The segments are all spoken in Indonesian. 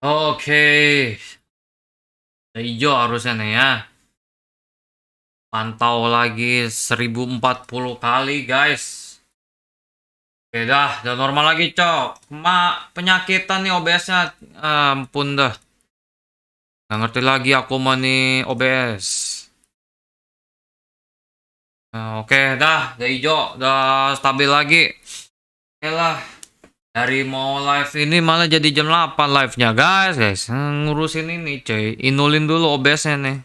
Oke. Hijau harusnya nih ya. Pantau lagi 1040 kali guys. Oke udah normal lagi cok. Penyakitan nih OBS-nya. Ampun dah. Nggak ngerti lagi aku mau nih OBS. Oke udah hijau. Udah stabil lagi. Oke lah. Dari mau live ini malah jadi jam 8 live-nya guys. Ngurusin ini cuy. Inulin dulu OBS-nya nih.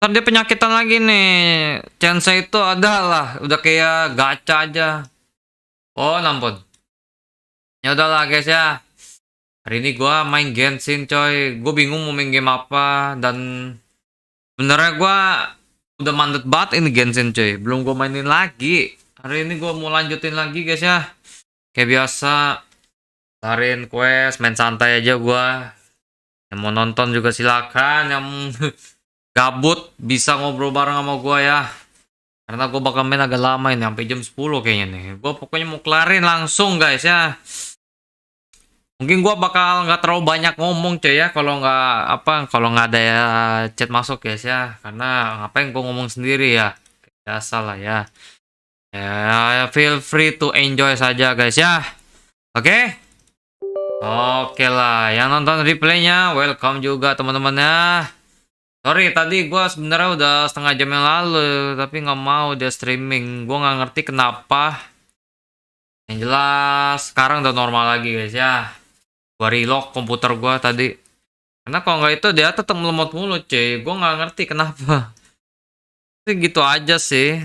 Ntar dia penyakitan lagi nih. Chance itu adalah udah kayak gacha aja. Oh nampun. Ya udahlah guys ya. Hari ini gua main Genshin coy. Gue bingung mau main game apa. Dan sebenarnya gua udah mandet banget ini Genshin coy. Belum gue mainin lagi. Hari ini gua mau lanjutin lagi guys ya. Kayak biasa. Kelarin quest. Main santai aja gua. Yang mau nonton juga silakan. Yang gabut bisa ngobrol bareng sama gua ya. Karena gue bakal main agak lama ini sampai jam 10 kayaknya nih. Gue pokoknya mau kelarin langsung guys ya. Mungkin gue bakal nggak terlalu banyak ngomong cuy ya. Kalau nggak ada ya chat masuk guys ya. Karena ngapain gue ngomong sendiri ya. Biasa lah ya. Ya feel free to enjoy saja guys ya. Oke? Oke lah. Yang nonton replaynya welcome juga teman-temannya. Sorry, tadi gue sebenarnya udah setengah jam yang lalu, tapi nggak mau dia streaming. Gue nggak ngerti kenapa. Yang jelas, sekarang udah normal lagi guys ya. Gue relock komputer gue tadi. Karena kalau nggak itu dia tetap melemot mulu cuy. Gue nggak ngerti kenapa. Tapi gitu aja sih.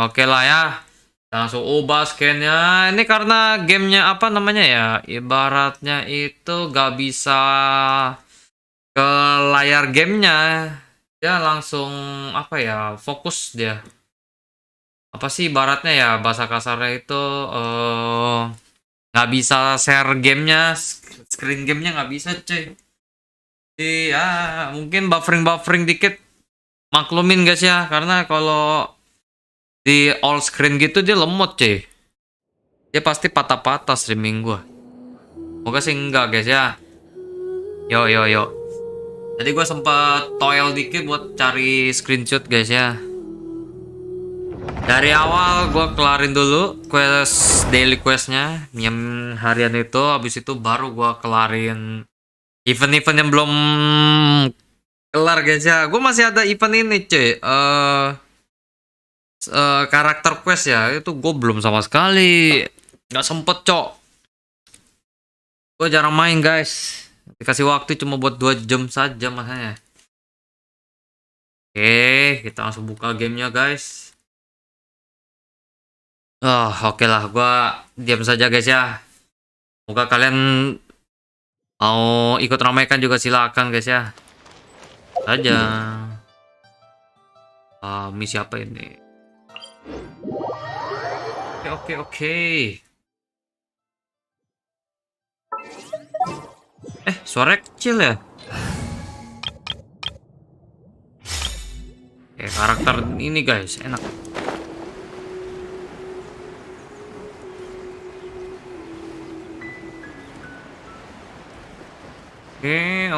Oke lah ya. Langsung ubah scan-nya. Ini karena gamenya apa namanya ya. Ibaratnya itu nggak bisa ke layar gamenya, dia langsung apa ya, fokus dia. Apa sih ibaratnya ya, bahasa kasarnya itu nggak bisa share gamenya, screen gamenya nggak bisa cuy. Jadi ya mungkin buffering dikit, maklumin guys ya, karena kalau di all screen gitu dia lemot cuy. Dia pasti patah-patah streaming gua. Semoga sih enggak guys ya. Yo. Tadi gue sempat toil dikit buat cari screenshot guys ya. Dari awal gue kelarin dulu quest daily questnya yang harian itu. Habis itu baru gue kelarin event-event yang belum kelar guys ya. Gue masih ada event ini cuy. Karakter quest ya. Itu gue belum sama sekali. Gak sempet cok. Gue jarang main guys. Dikasih waktu cuma buat 2 jam saja masanya. Oke, kita langsung buka gamenya guys. Oke lah, gua diam saja guys ya. Semoga kalian mau ikut ramaikan juga silakan guys ya. Saja. Misi apa ini? Oke. Suara kecil ya? Karakter ini guys, enak.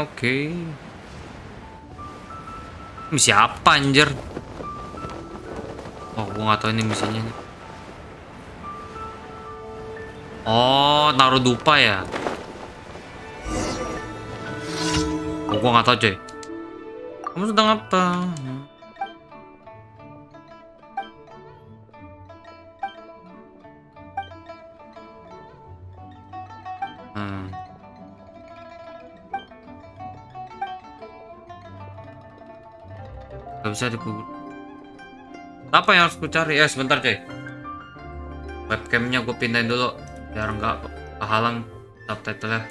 Oke. Misi apa anjir? Oh, gua nggak tahu ini misinya. Oh, naruh dupa ya? Oh, gua nggak tahu coy. Kamu sedang apa? Gak bisa dikubur. Apa yang harus ku cari? Sebentar coy. Webcamnya gue pindahin dulu biar nggak kehalang subtitle-nya.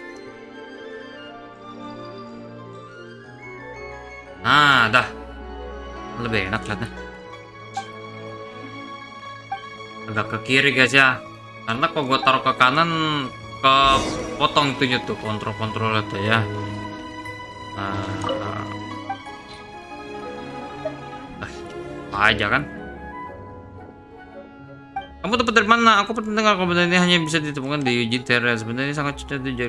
Nah, dah. Lebih enak lihatnya. Agak ke kiri guys ya. Karena kalau gue taruh ke kanan kepotong itunya tuh kontrol itu ya. Aja kan. Kamu dapat dari mana? Aku pernah dengar kalau ini hanya bisa ditemukan di uji teras. Sebenarnya sangat cocok jadi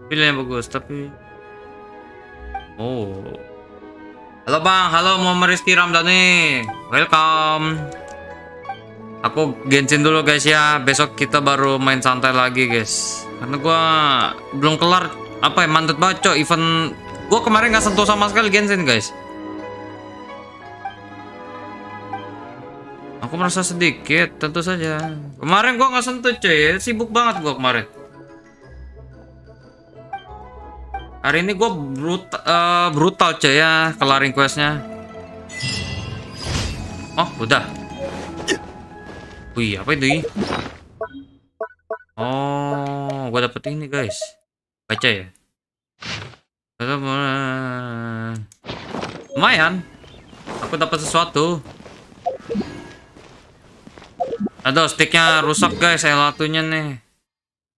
pilihan yang bagus, tapi oh. Halo Bang, halo Muhammad Rizky Ramdhani. Welcome. Aku Genshin dulu guys ya. Besok kita baru main santai lagi guys. Karena gua belum kelar apa ya, mantut banget cok event. Gua kemarin nggak sentuh sama sekali Genshin guys. Aku merasa sedikit, tentu saja. Kemarin gua nggak sentuh cuy, sibuk banget gua kemarin. Hari ini gua brutal cuy ya, kelarin questnya. Oh, udah. Wih, apa itu? Oh, gua dapet ini guys. Baca ya. Lumayan. Aku dapat sesuatu. Aduh, sticknya rusak guys, L1-nya nih.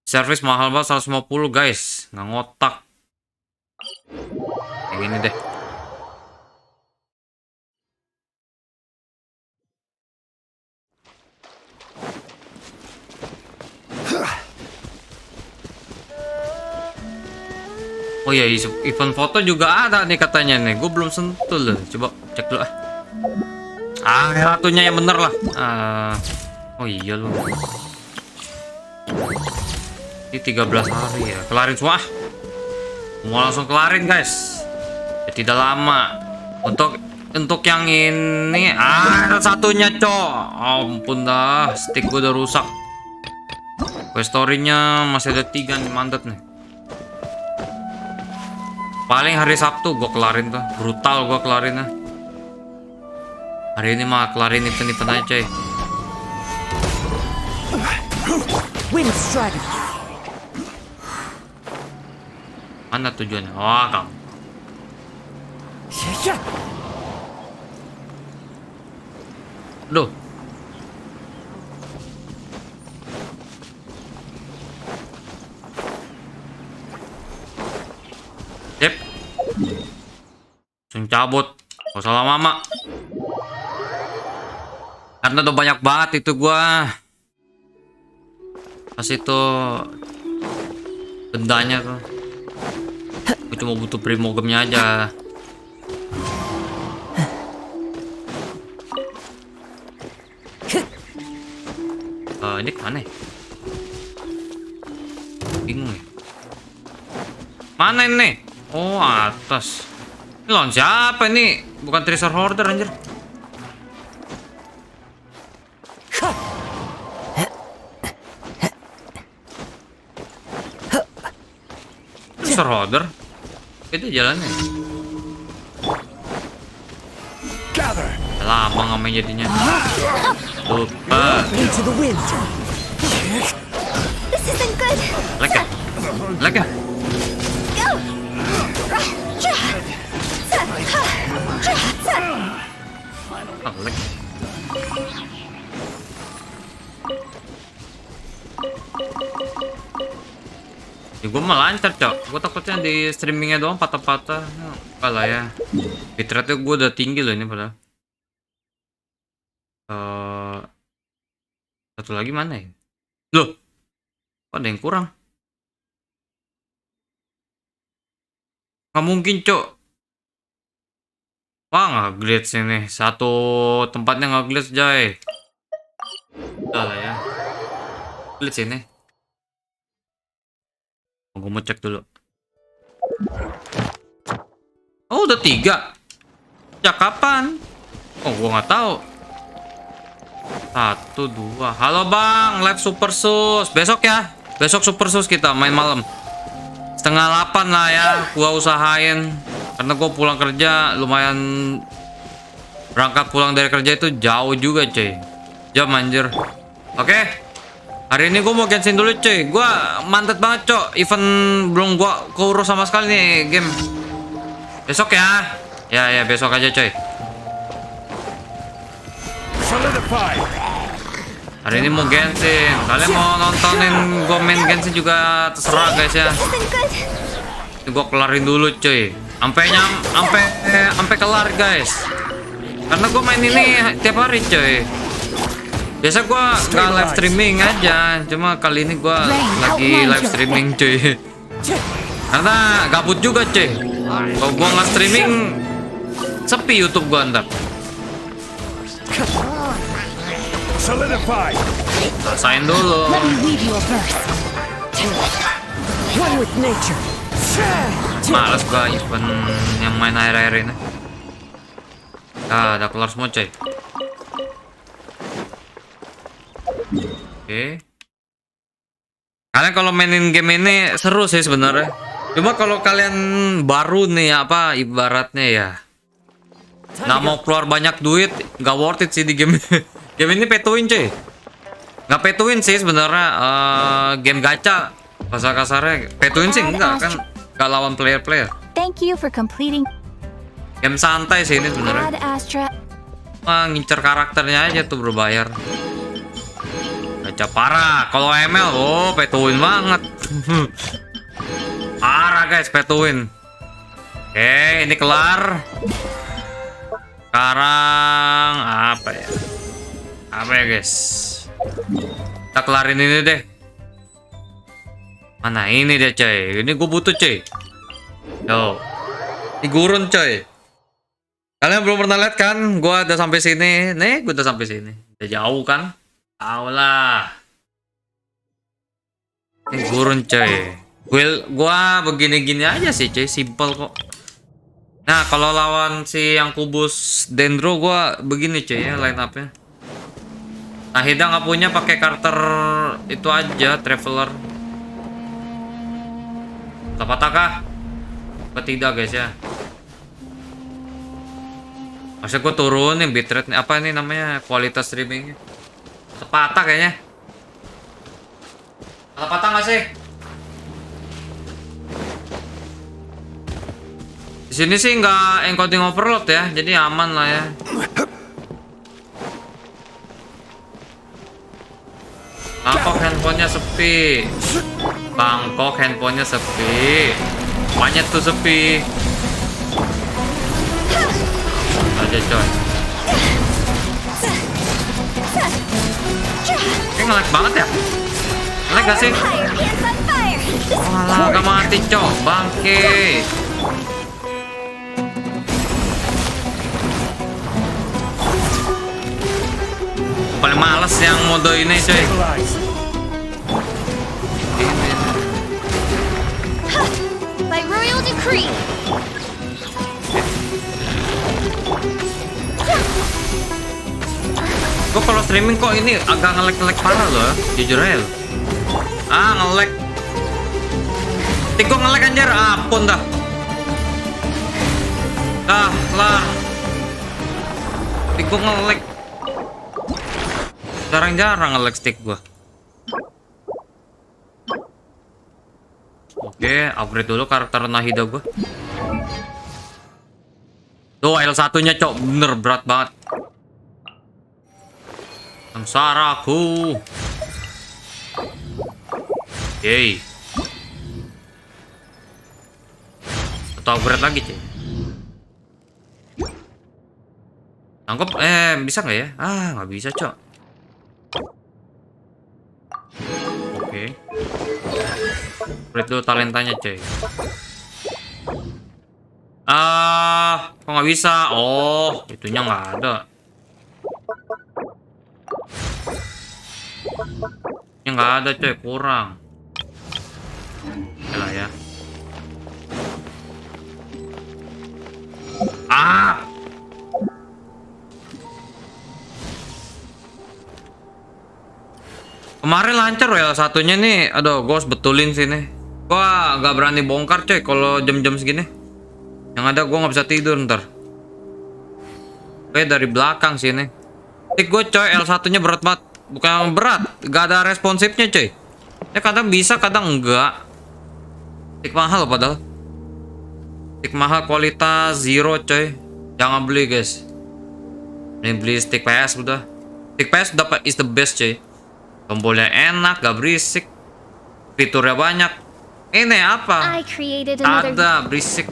Servis mahal banget 150 guys, nggak ngotak. Kayak gini deh. Oh iya, event foto juga ada nih katanya nih. Gue belum sentuh loh. Coba cek dulu ah. L1-nya yang bener lah. Oh iya loh. Ini 13 hari ya. Kelarin semua. Mau langsung kelarin guys. Ya, tidak lama. Untuk yang ini satunya cok. Ampun dah, stick gue udah rusak. Quest story-nya masih ada 3 nih, mantep nih. Paling hari Sabtu gue kelarin tuh. Brutal gue kelarinnya. Hari ini mah kelarin event-event aja coy. Wind strike. Mana tujuannya? Oh, kamu. Duh. Yep. Langsung cabut. Gak usah lama-lama. Karena udah banyak banget itu gua. Pas itu bendanya tuh. Gue cuma butuh primogemnya aja. Ini mana? Bingung ya. Mana ini? Oh, atas. Ini lawan siapa ini? Bukan treasure hoarder anjir. Treasure hoarder? Itu jalannya. Lama nggak main jadinya. Lupa. Lega. Lega. Oh, lega. Ya, gue mah lancar cok. Gue takutnya di streamingnya doang patah-patah. Enggak lah ya. Bitrate gue udah tinggi loh ini padahal. Satu lagi mana ya? Loh, kok ada yang kurang? Nggak mungkin cok. Wah, nggak glitch ini. Satu tempatnya nggak glitch jay. Udah lah ya. Glitch ini. Gue mau cek dulu. Oh, udah 3. Sejak kapan? Oh, gue nggak tahu. 1, 2. Halo bang, live super sus. Besok ya. Besok super sus kita main malam. 7:30 lah ya. Gua usahain. Karena gue pulang kerja lumayan. Berangkat pulang dari kerja itu jauh juga cuy. Jam anjir. Oke. Hari ini gue mau Genshin dulu cuy. Gue mantep banget cok. Event belum gue keurus sama sekali nih game. Besok ya. Ya besok aja cuy. Hari ini mau Genshin. Kalian mau nontonin gue main Genshin juga terserah guys ya. Gue kelarin dulu cuy. Sampai kelar guys. Karena gue main ini tiap hari cuy. Biasa gua nggak live streaming aja, cuma kali ini gua lagi live streaming cuy. Karena gabut juga cuy. Kalau gua nggak streaming sepi YouTube gua ntar. Rasain dulu. Let me weave you a verse. One with nature. Males gua event yang main air-air ini. Ah, udah kelar semua cuy. Oke. Kalian kalau mainin game ini seru sih sebenarnya. Cuma kalau kalian baru nih apa ibaratnya ya, nggak mau keluar banyak duit, nggak worth it sih di game ini. Game ini pay to win cuy. Nggak pay to win sih sebenarnya. Game gacha bahasa kasarnya pay to win sih enggak kan, nggak lawan player. Thank you for completing. Game santai sih ini sebenarnya. Add Astra. Ngincer karakternya aja tuh berbayar. Gacha parah. Kalau ML, oh pay to win banget. Parah guys, pay to win. Oke, ini kelar. Sekarang apa ya? Apa ya guys? Kita kelarin ini deh. Mana ini deh coy. Ini gue butuh coy. Yo, ini gurun coy. Kalian belum pernah lihat kan? Gue udah sampai sini. Nih, gue udah sampai sini. Udah jauh kan? Tahu lah. Ini gurun coy. Gua begini-gini aja sih coy, simple kok. Nah, kalau lawan si yang kubus Dendro gua begini coy ya line up-nya. Nah, Hida nggak punya pakai karakter itu aja, Traveler. Patah kah? Tidak guys ya. Masa gua turunin bitrate nih, apa ini namanya, kualitas streamingnya. Patah kayaknya. Patah nggak sih? Di sini sih nggak encoding overload ya, jadi aman lah ya. Bangkok handphonenya sepi. Bangkok handphonenya sepi. Banyak tuh sepi. Aja coy. Kayak nge-lag banget ya. Nge-lag gak sih? Walah, gak mati cok. Bangke. Paling males yang mode ini coy. By royal decree. Gue kalau streaming kok ini agak nge-lag parah loh, jujur aja. Nge-lag. Tik gue nge-lag anjir, ampun dah. Dah lah. Tik gue nge-lag. Jarang-jarang nge-lag stick gua. Oke, upgrade dulu karakter Nahida gua. Tuh L1-nya cok, bener berat banget. Sengsaraku. Yeay. Atau upgrade lagi cuy. Tangkap, bisa nggak ya? Nggak bisa cok. Oke. Upgrade dulu talentanya coy. Kok nggak bisa? Oh, itunya nggak ada. Ini nggak ada coy, kurang. Yalah ya. Kemarin lancar ya satunya nih. Aduh, gue harus betulin sini. Gua nggak berani bongkar coy kalau jam-jam segini. Yang ada gue nggak bisa tidur ntar. Oke, dari belakang sini. Tik gue coy, L1-nya berat banget. Bukan berat, gak ada responsifnya coy. Ya kadang bisa, kadang enggak. Tik mahal padahal. Tik mahal kualitas zero coy. Jangan beli guys. Ini beli stick PS udah. Stick PS udah is the best coy. Tombolnya enak, gak berisik. Fiturnya banyak. Ini apa? Ada berisik.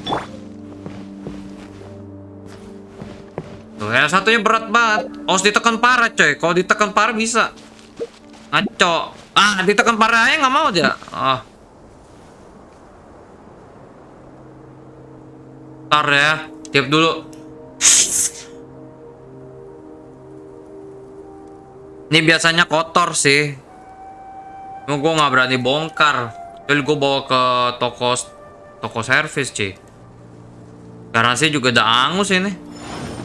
Tuh Tuh, yang satunya berat banget. Harus ditekan parah coy. Kalau ditekan parah bisa. Ngaco. Ah, ditekan parah aja nggak mau aja. Ah. Ntar ya, tiap dulu. Ini biasanya kotor sih. Cuma gue nggak berani bongkar. Jadi gue bawa ke toko servis cuy. Garansi juga udah angus ini.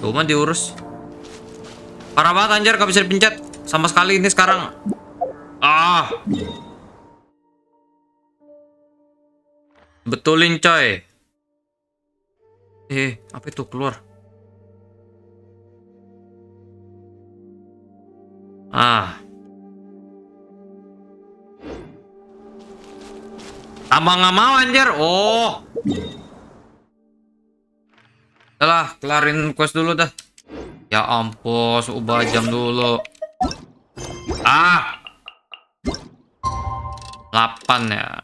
Cuma diurus. Parah banget anjir, gak bisa dipencet sama sekali ini sekarang. Ah. Betulin coy. Apa itu keluar? Ah. Tambah nggak mau anjir. Oh. Udah, kelarin quest dulu dah. Ya ampun, ubah jam dulu. Ah. 8 ya.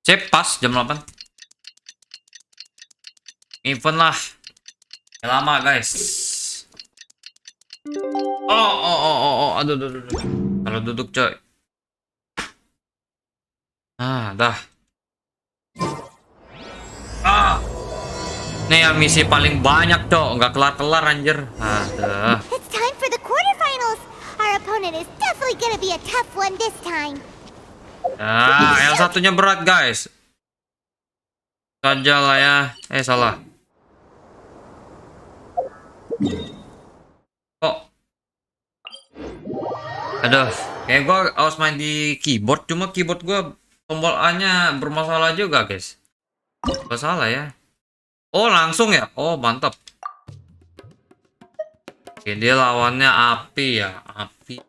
Cep pas jam 8. Event lah. Ya, lama guys. Oh. Aduh. Kalau duduk coy. Ah, dah. Ah. Nih yang misi paling banyak cok, nggak kelar-kelar anjir. Ada. It's time for the quarterfinals. Our opponent is definitely gonna be a tough one this time. Ah, yang satunya berat guys. Saja lah ya. Salah. Oh. Aduh, kayak gue harus main di keyboard. Cuma keyboard gue tombol A-nya bermasalah juga guys. Gak salah ya. Oh langsung ya. Oh mantap. Oke, dia lawannya api ya. Api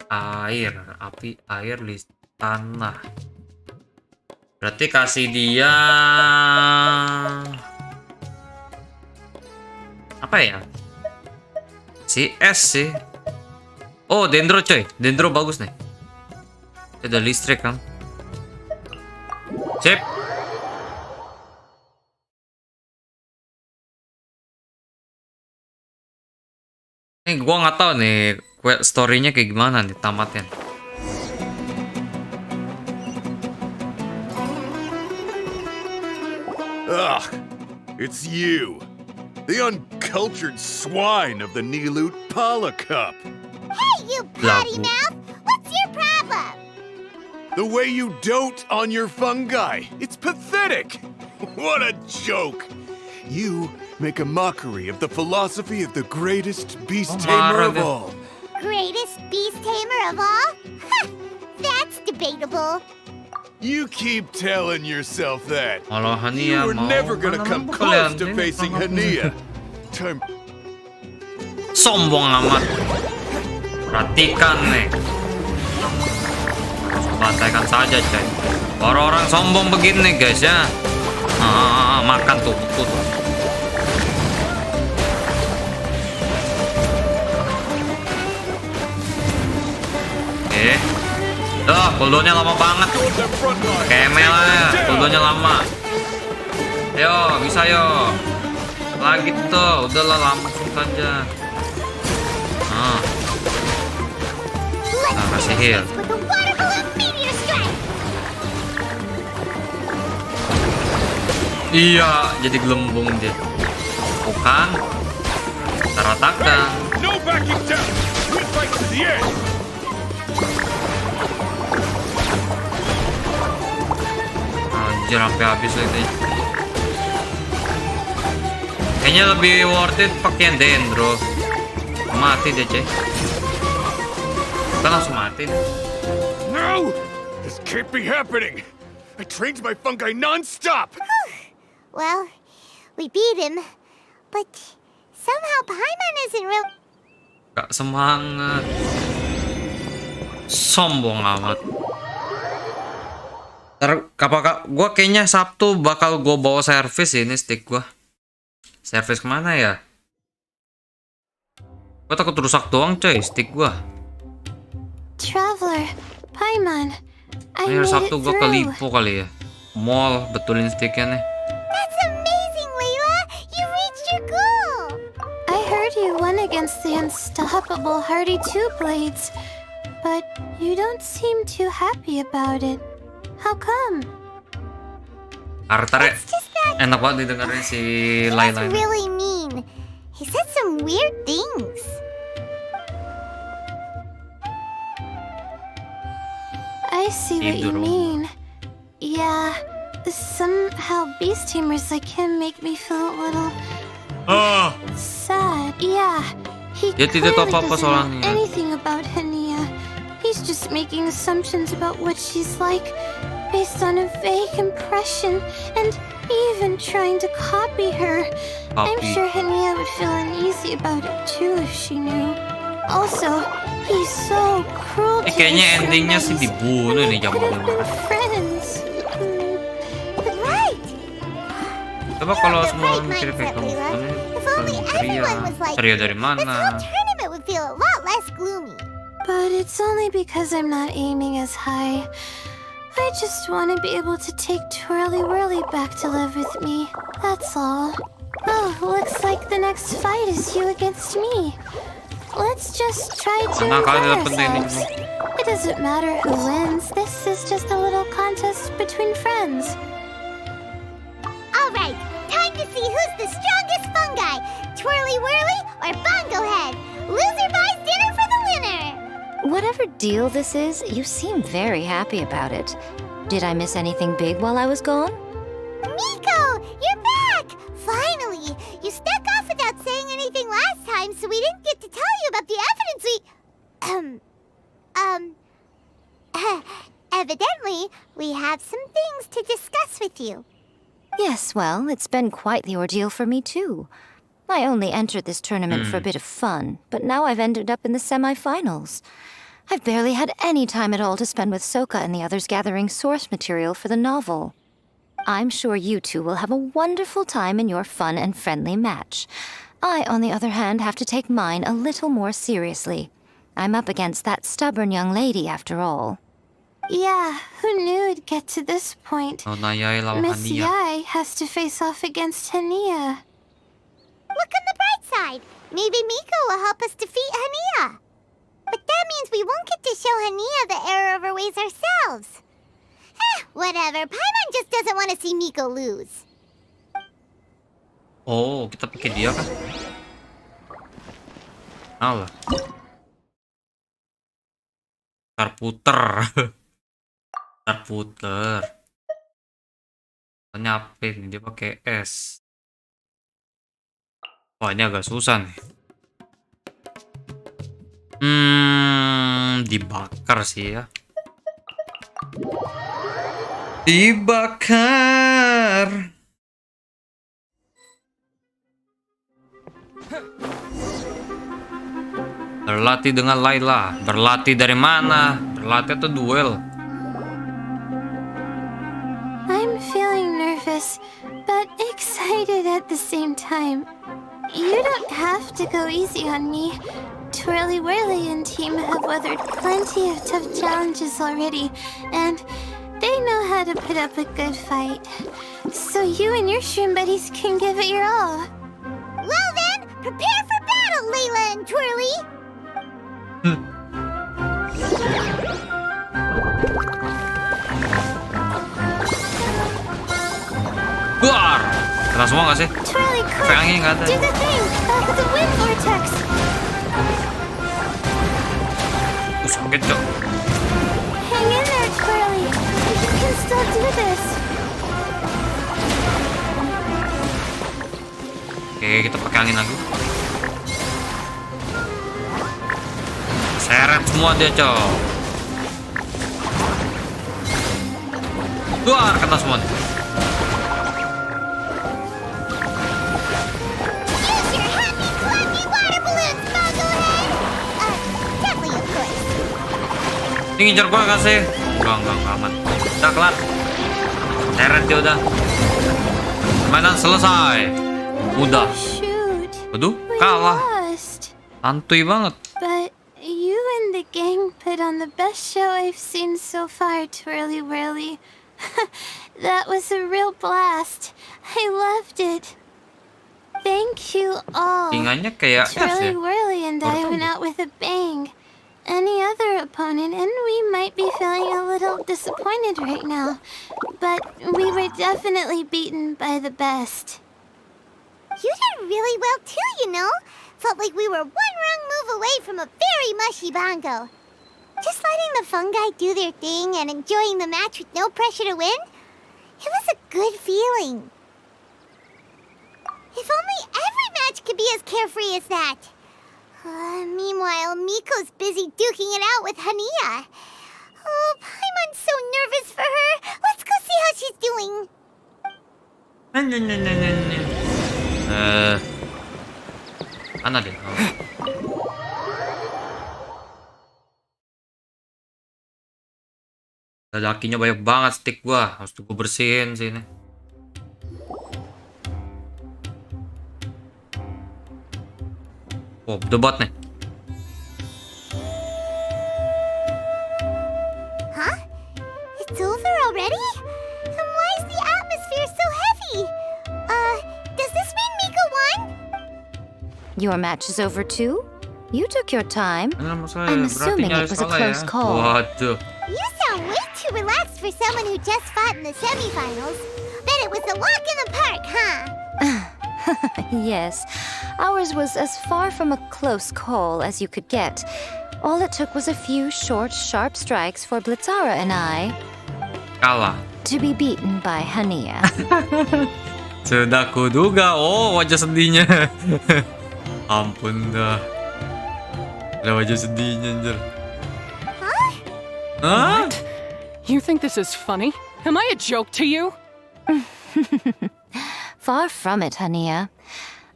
air listrik tanah. Berarti kasih dia apa ya? Si S sih. Oh dendro coy. Dendro bagus nih. Ada listrik kan. Sip. Gua nggak tahu nih story-nya kayak gimana nih tamatnya. Ugh, it's you. The uncultured swine of the Nilut Pala Cup. Hey, you potty mouth! What's your problem? The way you dote on your fungi. It's pathetic. What a joke. You make a mockery of the philosophy of the greatest beast tamer of all. Greatest beast tamer of all? Huh, that's debatable. You keep telling yourself that. Kalau Hania You were never gonna come close to facing Hania. Time. Sombong amat. Perhatikan nih. Bantaikan saja coy. Orang-orang sombong begini guys ya. Makan tuh. Cooldownnya lama banget. Kemel ya, cooldownnya lama. Yo, bisa yo. Lagi tuh, udahlah langsung saja. Kasih heal. Iya, jadi gelembung dia. Bukan. Kita ratakan. No backing down. We fight to the end. Anjir, sampai habis ini. Kayaknya lebih worth it pakai dendro. Mati deh, cek. Kita langsung mati. No! This can't be happening. I trained my fungi non-stop. Well, we beat him, but somehow Paimon isn't real. Gak semangat. Sombong amat. Gue kayaknya Sabtu bakal gue bawa servis ini stick gue. Servis kemana ya? Gue takut rusak doang coy stick gue. Traveler, Paimon, I Ini made Sabtu it gue ke through. Lipo kali ya. Mall betulin sticknya nih. That's amazing, Layla! You reached unstoppable Hardy Two Blades, but you don't seem too happy about it. How come? Artare. Enak banget didengarnya si Laila. That's really mean. He said some weird things. I see what you Tidur. mean. Yeah, somehow beast tamers like him make me feel a little sad. Yeah, he Dia tidak tahu clearly apa-apa doesn't soal know Hania. anything about Hania. He's just making assumptions about what she's like based on a vague impression, and even trying to copy her. I'm Copy. sure Hania would feel uneasy about it too if she knew. Also, he's so cruel to Kayaknya his endingnya sih roommates. dibunuh nih Could jam have been 5. friends. Right. Coba kalau You're semua right mikir kayak mindset, kamu, Leila. mana If only ceria, everyone was like ceria dari this whole mana? tournament would feel a lot less gloomy. But it's only because I'm not aiming as high. I just want to be able to take Twirly Whirly back to live with me. That's all. Oh, looks like the next fight is you against me. Let's just try to Nah, kalian enjoy dapat penting ourselves. It doesn't matter who wins. This is just a little contest between friends. All right, time to see who's the strongest fungi, Twirly Whirly or Bongo Head. Loser buys dinner for the winner. Whatever deal this is, you seem very happy about it. Did I miss anything big while I was gone? Miko, you're back! Finally! You snuck off without saying anything last time, so we didn't get to tell you about the evidence we... Evidently, we have some things to discuss with you. Yes, well, it's been quite the ordeal for me too. I only entered this tournament for a bit of fun, but now I've ended up in the semi-finals. I've barely had any time at all to spend with Soka and the others gathering source material for the novel. I'm sure you two will have a wonderful time in your fun and friendly match. I, on the other hand, have to take mine a little more seriously. I'm up against that stubborn young lady, after all. Yeah, who knew it'd get to this point? Oh, Nayai lawan Miss Hania. Yai has to face off against Hania. Look on the bright side. Maybe Miko will help us defeat Hania. But that means we won't get to show Hania the error of our ways ourselves. Whatever. Paimon just doesn't want to see Miko lose. Oh, kita pakai dia kan? Alah. Ntar puter. Ntar puter. Nyapin, dia pakai S. Wah, ini agak susah nih. Dibakar sih ya. Dibakar. Berlatih dengan Laila. Berlatih dari mana? Berlatih atau duel? I'm feeling nervous, but excited at the same time. You don't have to go easy on me. Twirly Whirly and team have weathered plenty of tough challenges already, and they know how to put up a good fight. So you and your shroom buddies can give it your all. Well then, prepare for battle, Layla and Twirly. Buar! Kena semua gak sih? Twirly, quick! Angin nggak ada. Do the thing! The wind vortex! Sakit cok. Hang in there, Twirly! You can still do this! Oke, kita pakai angin lagi. Seret semua dia cok. Buar! Kena semua nih. Use your happy, clappy water balloons, Bongo Head. Deadly, of course. Ini ngincer gua gak sih? Enggak aman. Udah kelar. Seret dia udah. Permainan selesai. Udah. Shoot! Waduh, We kalah. lost! Santuy banget. But you and the gang put on the best show I've seen so far, Twirly Whirly. That was a real blast. I loved it. Thank you all. Ingannya kayak Twirly ya. Whirly and I went out with a bang. Any other opponent, and we might be feeling a little disappointed right now. But we were definitely beaten by the best. You did really well too, you know. Felt like we were one wrong move away from a very mushy bongo. Just letting the fungi do their thing and enjoying the match with no pressure to win, it was a good feeling. If only every match could be as carefree as that. Meanwhile, Miko's busy duking it out with Hania. Oh, Paimon's so nervous for her. Let's go see how she's doing. Mana deh? Lakinya banyak banget stick gua. Harus gua bersihin sini. Oh, debat nih. Huh? It's over already? And why is the atmosphere so heavy? Does this mean Miko won? Your match is over too? You took your time. I'm I'm assuming it was a close call. Waduh. You sound way too relaxed for someone who just fought in the semifinals. Bet it was a walk in the park, huh? Yes, ours was as far from a close call as you could get. All it took was a few short, sharp strikes for Blitzara and I Kalah. to be beaten by Hania. Sudah kuduga. Oh, wajah sedihnya. Ampun dah. Ada wajah sedihnya, anjir. Hah? You think this is funny? Am I a joke to you? Far from it, Hania.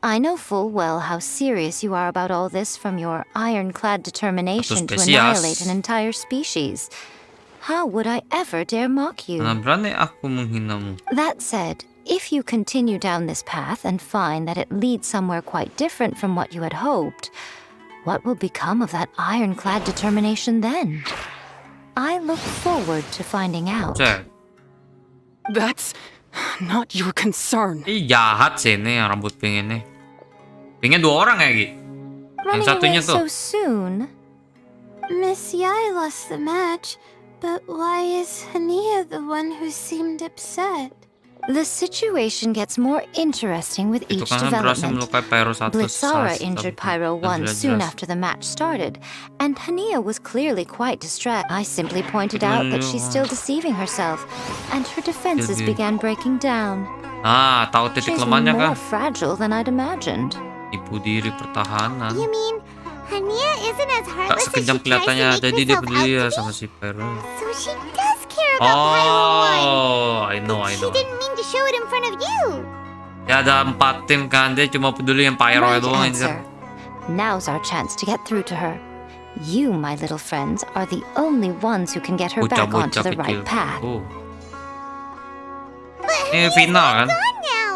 I know full well how serious you are about all this from your ironclad determination to annihilate an entire species. How would I ever dare mock you? Mana berani aku menghinamu? That said, if you continue down this path and find that it leads somewhere quite different from what you had hoped, what will become of that ironclad determination then? I look forward to finding out. Cek. That's not your concern. Ih, jahat sih ini yang rambut pink ini. Pinknya 2 orang ya, Gi? Yang Running satunya away tuh. so soon? Miss Yai lost the match, but why is Hania the one who seemed upset? The situation gets more interesting with Itu each kan berhasil development. melukai Pyro 1. Blitzara injured Pyro 1 soon after the match started, and Hania was clearly quite distressed. I simply pointed out that she's still deceiving herself, and her defenses began breaking down. Ah, tahu titik She's lemahnya more kah? fragile than I'd imagined. Ibu diri pertahanan. You mean Hania isn't as Tak heartless as she sekejam tries kelihatannya, to make jadi dia herself peduli ya out to sama be? si Pyro. So she does care about Pyro 1. Oh, I know. She didn't mean to show it in front of you. Ya ada 4 tim kan, dia cuma peduli yang Pyro Right doang answer. anjir. Now's our chance to get through to her. You, my little friends, are the only ones who can get her back onto Bocah-bocah the right kecil. path. Oh. But Ini Hania's final all kan? gone now.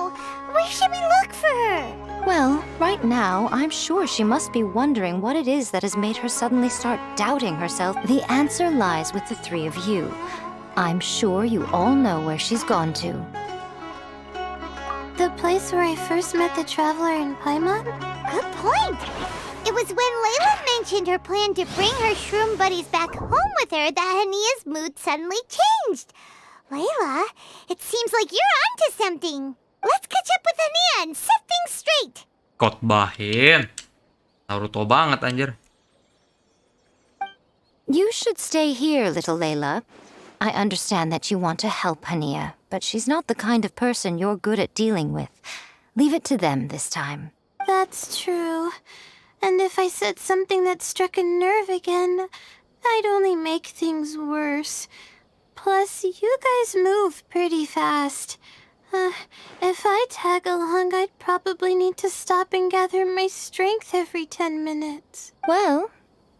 Where should we look for her? Well, right now, I'm sure she must be wondering what it is that has made her suddenly start doubting herself. The answer lies with the 3 of you. I'm sure you all know where she's gone to. The place where I first met the traveler in Paimon? Good point. It was when Layla mentioned her plan to bring her shroom buddies back home with her that Hania's mood suddenly changed. Layla, it seems like you're onto something. Let's catch up with Hania and set things straight. Khotbahin. Naruto banget anjir. You should stay here, little Layla. I understand that you want to help Hania, but she's not the kind of person you're good at dealing with. Leave it to them this time. That's true. And if I said something that struck a nerve again, I'd only make things worse. Plus, you guys move pretty fast. If I tag along, I'd probably need to stop and gather my strength every 10 minutes. Well,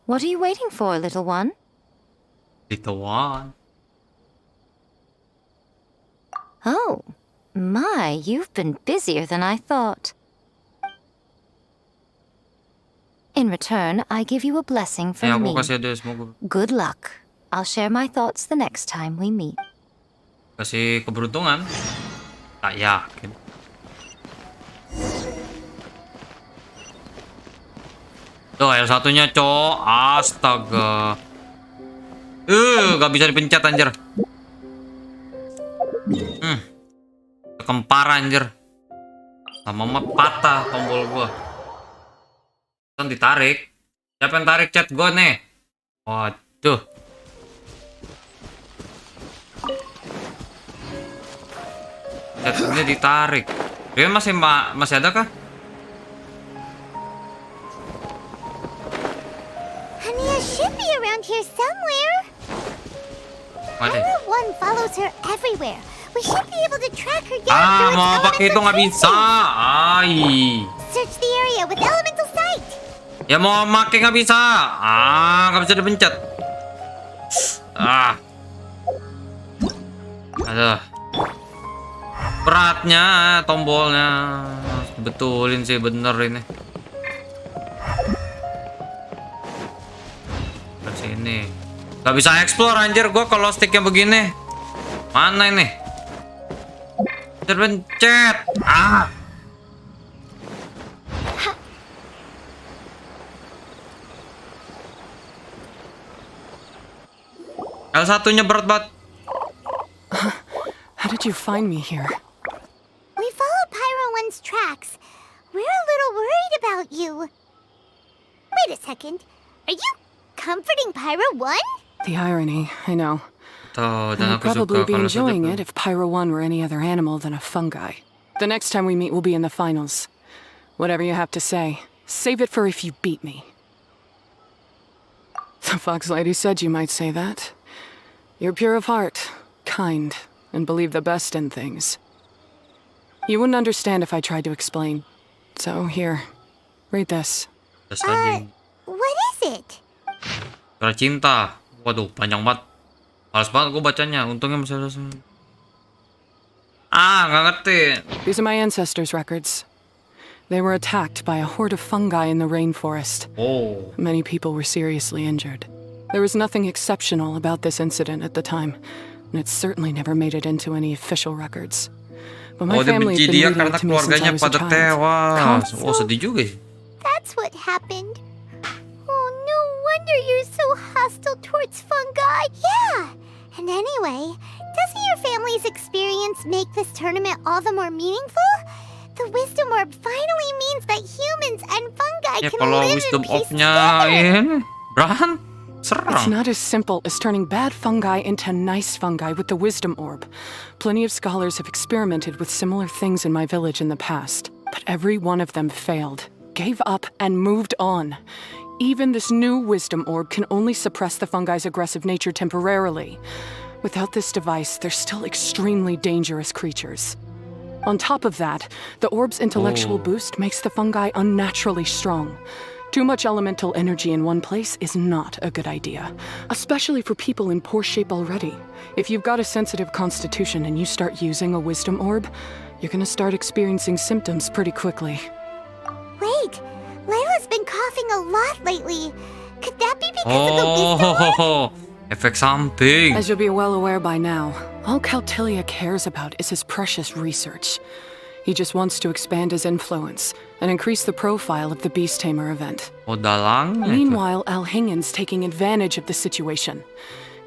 what are you waiting for, little one? Little one. Oh, my, you've been busier than I thought. In return, I give you a blessing Ya, from aku me. kasih dia semoga Good luck. I'll share my thoughts the next time we meet. kasih keberuntungan. Tak yakin. Tuh, L1-nya, Cok. Astaga. Gak bisa dipencet, anjir. Kempar, anjir. Lama-lama patah tombol gua. Kan ditarik. Siapa yang tarik chat gua nih? Waduh. Chatnya ditarik. Dia masih ada kah? Hania should be around here somewhere. Mana? One follows her everywhere. We should be able to track her down through its Mau pakai itu elemental nggak bisa. sensing. Ay. Search the area with elemental sight. Ya mau pakai nggak bisa. Nggak bisa dipencet. Aduh. Beratnya tombolnya. Betulin sih bener ini. Ke sini. Gak bisa explore anjir gua kalau sticknya begini. Mana ini? Terpencet. L1-nya berat banget. How did you find me here? We followed Pyro One's tracks. We're a little worried about you. Wait a second. Are you comforting Pyro One? The irony, I know. Tuh, I'd dan aku probably suka be kalau enjoying sudah- it if Pyro 1 were any other animal than a fungi. The next time we meet will be in the finals. Whatever you have to say, save it for if you beat me. The Fox Lady said you might say that. You're pure of heart, kind, and believe the best in things. You wouldn't understand if I tried to explain. So here, read this. Terus aja. What is it? Surat cinta. Waduh, panjang banget. Males banget gue bacanya. Untungnya masih ada. Nggak ngerti. These are my ancestors' records. They were attacked by a horde of fungi in the rainforest. Oh. Many people were seriously injured. There was nothing exceptional about this incident at the time, and it certainly never made it into any official records. But my Dia family's benci been dia reading karena it to me since keluarganya I was a pada child. tewas. Oh, sedih juga sih. That's what happened. Oh, no wonder you're so hostile towards fungi. Yeah. And anyway, doesn't your family's experience make this tournament all the more meaningful? The wisdom orb finally means that humans and fungi Ya can kalau live in wisdom peace of-nya together. ini Bran It's serang. not as simple as turning bad fungi into nice fungi with the wisdom orb. Plenty of scholars have experimented with similar things in my village in the past, but every one of them failed, gave up, and moved on. Even this new wisdom orb can only suppress the fungi's aggressive nature temporarily. Without this device, they're still extremely dangerous creatures. On top of that, the orb's intellectual boost makes the fungi unnaturally strong. Too much elemental energy in one place is not a good idea, especially for people in poor shape already. If you've got a sensitive constitution and you start using a wisdom orb, you're gonna start experiencing symptoms pretty quickly. Wait, Layla's been coughing a lot lately. Could that be because of the wisdom orb? Oh, efek samping. As you'll be well aware by now, all Caltilia cares about is his precious research. He just wants to expand his influence and increase the profile of the Beast Tamer event. Oh, dalangnya itu. Meanwhile, Alhingen's taking advantage of the situation.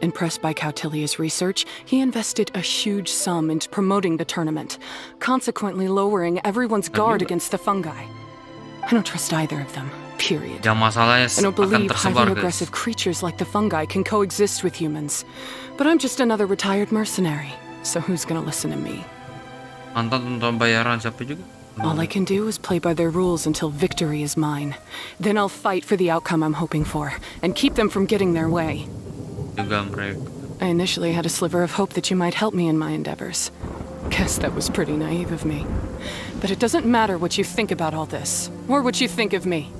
Impressed by Cautilia's research, he invested a huge sum into promoting the tournament, consequently lowering everyone's guard against the fungi. I don't trust either of them, period. Yang masalahnya I don't akan believe tersebar, highly guys. aggressive creatures like the fungi can coexist with humans. But I'm just another retired mercenary, so who's gonna listen to me? Nonton bayaran siapa juga? All I can do is play by their rules until victory is mine. Then I'll fight for the outcome I'm hoping for, and keep them from getting their way. Juga mereka. I initially had a sliver of hope that you might help me in my endeavors. Guess that was pretty naive of me. But it doesn't matter what you think about all this, or what you think of me.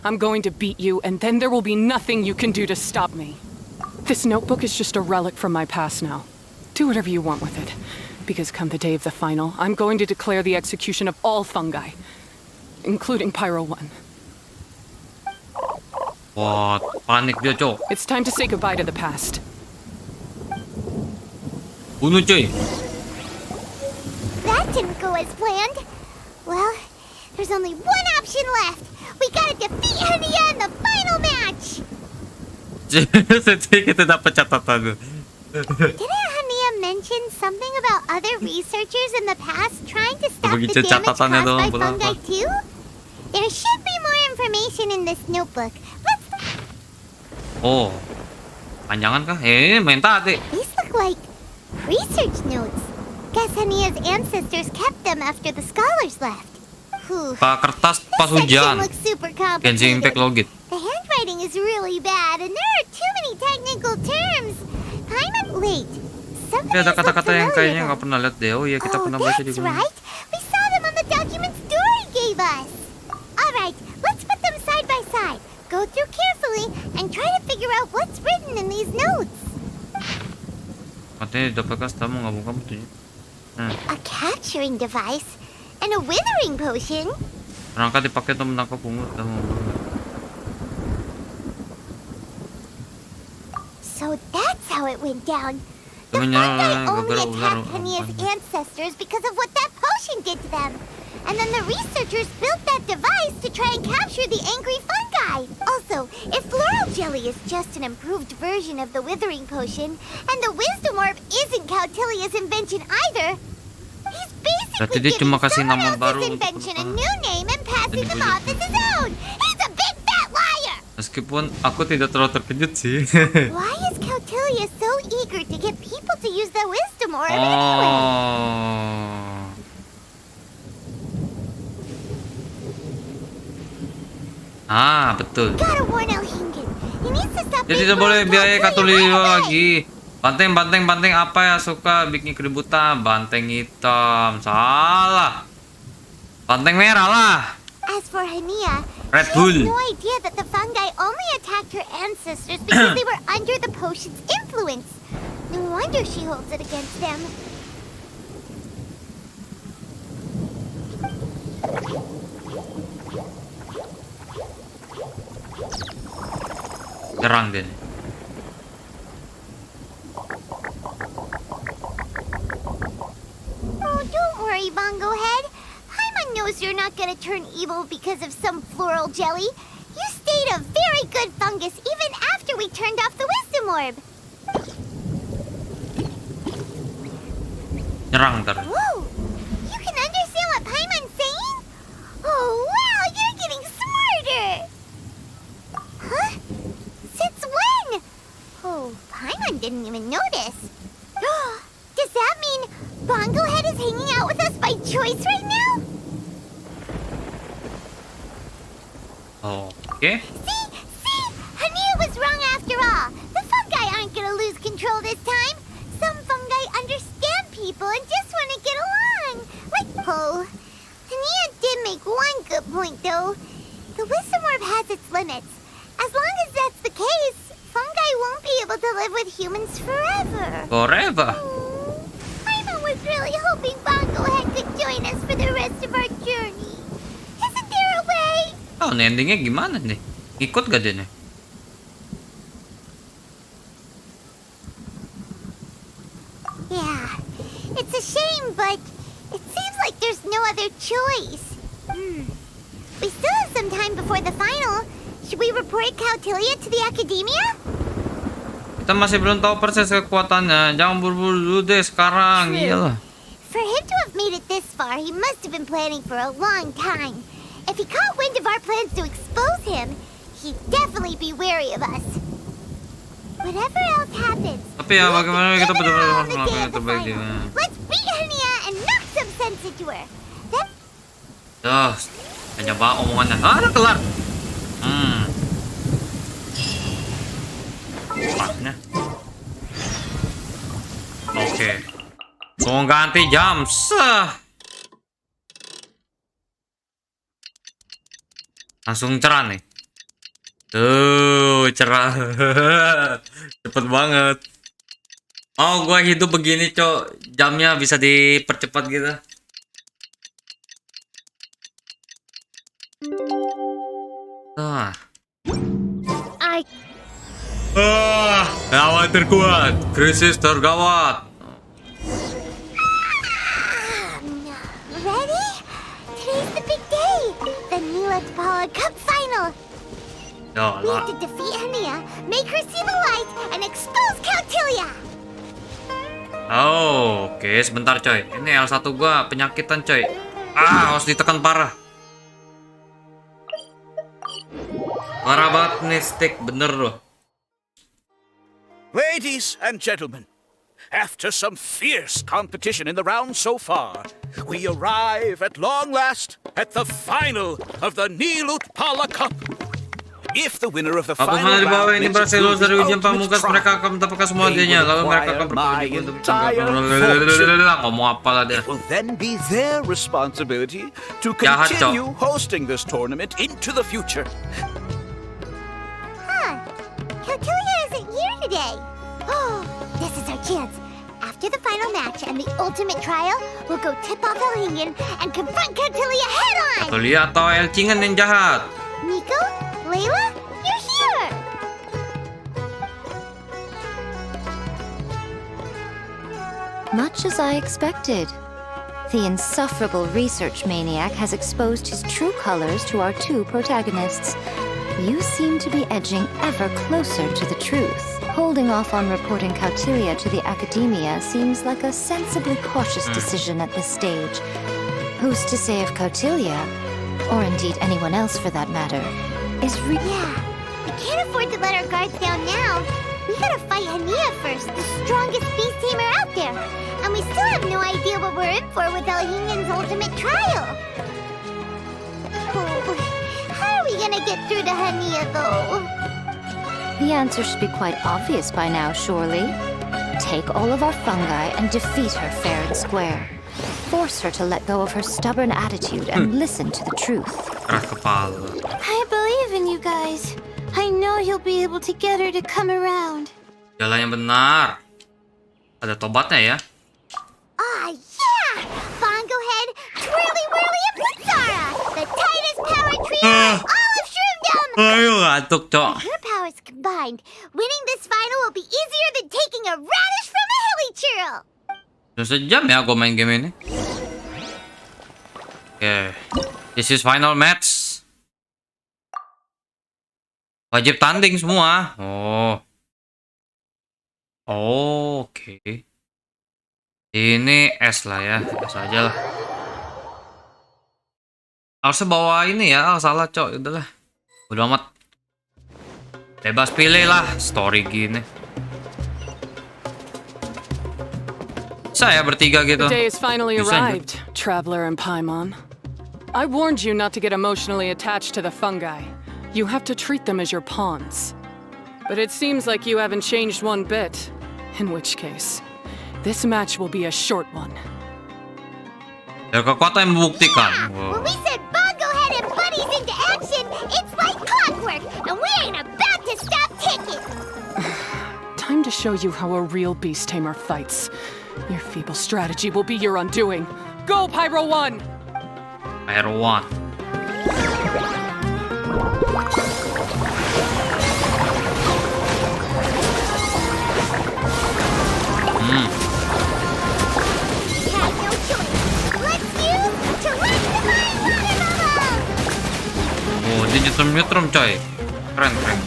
I'm going to beat you, and then there will be nothing you can do to stop me. This notebook is just a relic from my past now. Do whatever you want with it. Because come the day of the final, I'm going to declare the execution of all fungi, including Pyro 1. Wah, panik dia, Cok. It's time to say goodbye to the past. Bunuh, cuy. That didn't go as planned. Well, there's only one option left. We gotta defeat Hania in the final match! Kita dapat catatan. Didn't Hania mention something about other researchers in the past trying to stop the Begitu damage caused catatannya doang, by berapa? fungi too? There should be more information in this notebook. Let's... Oh, panjangan kah? Main tadi. These look like research notes. Guess Hania's ancestors kept them after the scholars left. Whew. Pak kertas pas This section hujan. looks super Genshin Impact complicated. login. The handwriting is really bad, and there are too many technical terms. Wait. Some of Tapi ada these look kata-kata yang kayaknya familiar. nggak pernah lihat deh. Oh iya, kita Oh, pernah baca di that's mana. right. We saw them on the documents Dory gave us. All right, let's put them side by side. Go through carefully and try to figure out what's written in these notes. Katanya dapatkan tamu nggak buka tuh. A capturing device and a withering potion. Perangkat dipakai untuk menangkap umur tamu. So that's how it went down. The Temennya fungi only gara-gara ular. attacked Hania's ancestors because of what that potion did to them. And then the researchers built that device to try and capture the angry fungi. Also, if floral jelly is just an improved version of the withering potion, and the wisdom orb isn't Cautilia's invention either, he's Berarti basically dia giving cuma kasih someone nama baru else's untuk invention a penumpang. new name and passing them Jadi off as his own. He's a big fat liar! Meskipun aku tidak terlalu terkejut sih. Why is Cautilia so eager to get people to use the wisdom orb anyway? Oh. Ah, betul. Gotta warn El Hingen. He needs to stop Dia being tidak boleh wrong, biayai Cautilia, right Katuliwa away. lagi. Banteng apa ya suka bikin keributan? Banteng hitam. Salah. Banteng merah lah. As for Hania, Red she Bull. has no idea that the fungi only attacked her ancestors because they were under the potion's influence. No wonder she holds it against them. Nyerang dia. Oh, don't worry, Bongo Head. Paimon knows you're not gonna turn evil because of some floral jelly. You stayed a very good fungus even after we turned off the wisdom orb. Nyerang ntar. Whoa! You can understand what Paimon's saying? Oh, wow, you're getting smarter! Huh? Since when? Oh, Paimon didn't even notice. Does that mean Bongo Head is hanging out with us by choice right now? Oke. See? Hania was wrong after all. The fungi aren't gonna lose control this time. Some fungi understand people and just want to get along. Like, oh, Hania did make one good point, though. The wisdom orb has its limits. As long as that's the case, fungi won't be able to live with humans forever. Forever. Paimon was really hoping Bongo Head could join us for the rest of our journey. Isn't there a way? Oh, endingnya gimana nih? Ikut gak dia nih? Yeah, it's a shame, but it seems like there's no other choice. We still have some time before the final. Should we report Cautilia to the academia? Kita masih belum tahu persis kekuatannya. Jangan buru-buru dulu deh sekarang. True. Iyalah. For him to have made it this far, he must have been planning for a long time. If he caught wind of our plans to expose him, he'd definitely be wary of us. Whatever else happens, Tapi ya we'll bagaimana kita give it benar-benar all harus on the day melakukan of yang the terbaik. final. Let's beat Hania and knock some sense into her. Then Tuh, banyak banget omongannya. Ah, udah kelar. Pasnya. Oke. Mau ganti jam. Langsung cerah nih. Tuh, cerah. Cepet banget. Mau gua hidup begini, Cok. Jamnya bisa dipercepat gitu. Ah. Gawat terkuat. Krisis tergawat. ready? Today's the big day. The Neelix Paul Cup final. Ya We lah. have to defeat Hania, make her see the light, and expose Kautilya. Oh, oke, sebentar coy. Ini L1 gua penyakitan coy. Harus ditekan parah. Parah banget nih stick, bener loh. Ladies and gentlemen, after some fierce competition in the round so far, we arrive at long last at the final of the Nilutpala Cup. If the winner of the Apabila final di bawah round ini makes it berhasil through lulus dari the ujian ultimate pamungkas, trial, mereka akan mendapatkan semua they hadiahnya. will Lalu mereka akan acquire my berkunjung untuk entire fortune. ngomong apa lah dia. It will then be their responsibility to Jahat, Cok. continue hosting this tournament into the future. Huh. Kautilya isn't here today. Oh, this is our chance. After the final match and the ultimate trial, we'll go tip off Elhingen and confront Kautilya head-on! Tuh lihat atau Elcingan yang jahat. Nico? Layla? You're here! Much as I expected. The insufferable research maniac has exposed his true colors to our two protagonists. You seem to be edging ever closer to the truth. Holding off on reporting Kautilya to the academia seems like a sensibly cautious decision at this stage. Who's to say if Kautilya, or indeed anyone else for that matter, is Yeah, we can't afford to let our guards down now. We gotta fight Hania first, the strongest beast tamer out there. And we still have no idea what we're in for with Elhingen's ultimate trial. Oh, how are we gonna get through to Hania, though? The answer should be quite obvious by now, surely. Take all of our fungi and defeat her fair and square. Force her to let go of her stubborn attitude and listen to the truth. Keras kepala. I believe in you guys. I know you'll be able to get her to come around. Jalan yang benar. Ada tobatnya ya. Ah, yeah! Bongo Head, Twirly Whirly, and Blitzara! The tightest power trio in all of Shroomdom! Ayo ngantuk, Cok. With your powers combined, winning this final will be easier than taking a radish from a hilly churl! Sudah sejam ya gue main game ini. Oke. This is final match. Wajib tanding semua. Oh. Oke. Ini S lah ya. S aja lah. Harusnya bawa ini ya. Salah, Cok. Udahlah. Udah amat. Bebas pilih lah. Story gini. Saya bertiga gitu. The day has finally Bisa, arrived, Traveler and Paimon. I warned you not to get emotionally attached to the fungi. You have to treat them as your pawns. But it seems like you haven't changed one bit. In which case, this match will be a short one. Ya kekuatan yang membuktikan. When we said Bongo Head and buddies into action, it's like clockwork, and we ain't about to stop ticking! Time to show you how a real beast tamer fights. Your feeble strategy will be your undoing. Go, Pyro 1! Pyro 1. Have no choice. Let's use to run divine water bubble! Oh, dia nyetrum-nyetrum coy. Keren, keren.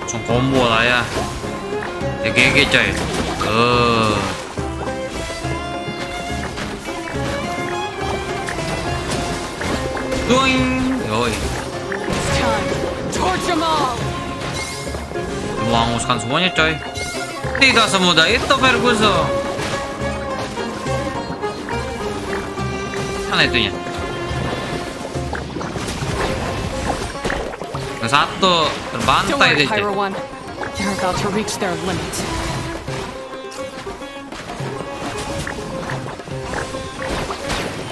Langsung combo lah ya. Ya GG coy. Doing. Yoi. It's time. Torch them all! Menghanguskan semuanya coy. Tidak semudah itu Ferguson. Mana itunya? Yang satu Don't terbantai worry, deh coy. Pyro 1. They're about to reach their limit.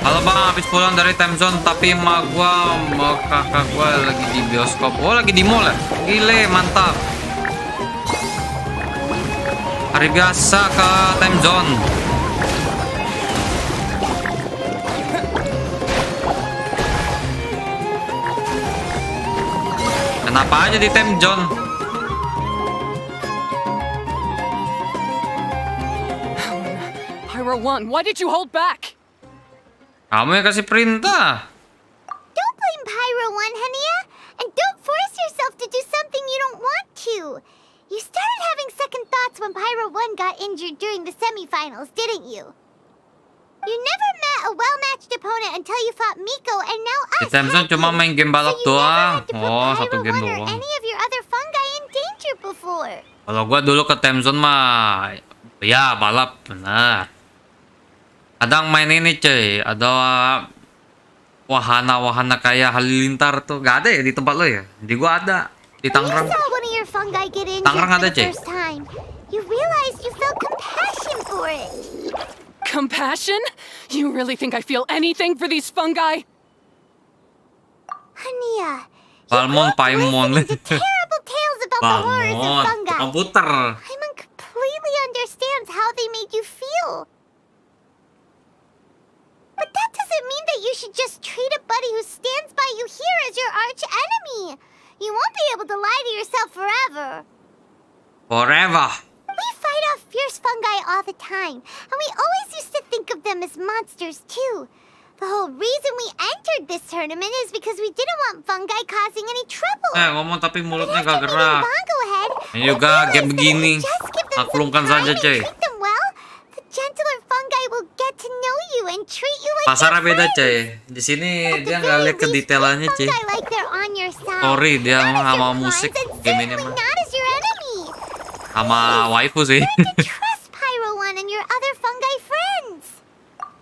Halo bang, habis pulang dari time zone tapi emak gua sama kakak gua lagi di bioskop. Oh lagi di mall ya? Gile, mantap. Hari biasa ke time zone. Kenapa aja di time zone? Pyro 1, why did you hold back? Kamu yang kasih perintah. Don't blame Pyro 1, Hania. And don't force yourself to do something you don't want to. You started having second thoughts when Pyro 1 got injured during the semifinals, didn't you? You never met a well-matched opponent until you fought Miko, and now Di us Samson had cuma you. main game balap So you never doang. had to put Oh, satu Pyro game 1 or doang. any of your other fungi in danger before. Kalau gua dulu ke Temzon mah ya balap benar. Kadang main ini cuy, ada wahana-wahana kayak halilintar tuh. Gak ada ya di tempat lo ya? Di gua ada. Di When you Tangerang. saw one of your fungi get injured Tangerang for ada, the Cek. first time, you realized you felt compassion for it. Compassion? You really think I feel anything for these fungi? Hania, Balmon, Paimon. listening to terrible tales about the horrors of Balmon, fungi. komputer. Paimon completely understands how they made you feel. But that doesn't mean that you should just treat a buddy who stands by you here as your arch enemy. You won't be able to lie to yourself forever. Forever. We fight off fierce fungi all the time, and we always used to think of them as monsters too. The whole reason we entered this tournament is because we didn't want fungi causing any trouble. Ngomong tapi mulutnya After gak meeting gerak. Bongo Head, Ini juga we game realized that if begini. we just give them some Maklumkan time saja, and cuy. treat them well, the gentler fungi will get to know you and treat you like Pasarnya their beda friends. cuy. Di sini At the dia nggak very lihat ke least, detailannya treat cuy. fungi like they're on your side. Story dia Not as sama your musik friends, and game ini certainly mah. not as your enemy. Sama waifu sih. Learn to trust Pyro 1 and your other fungi friends.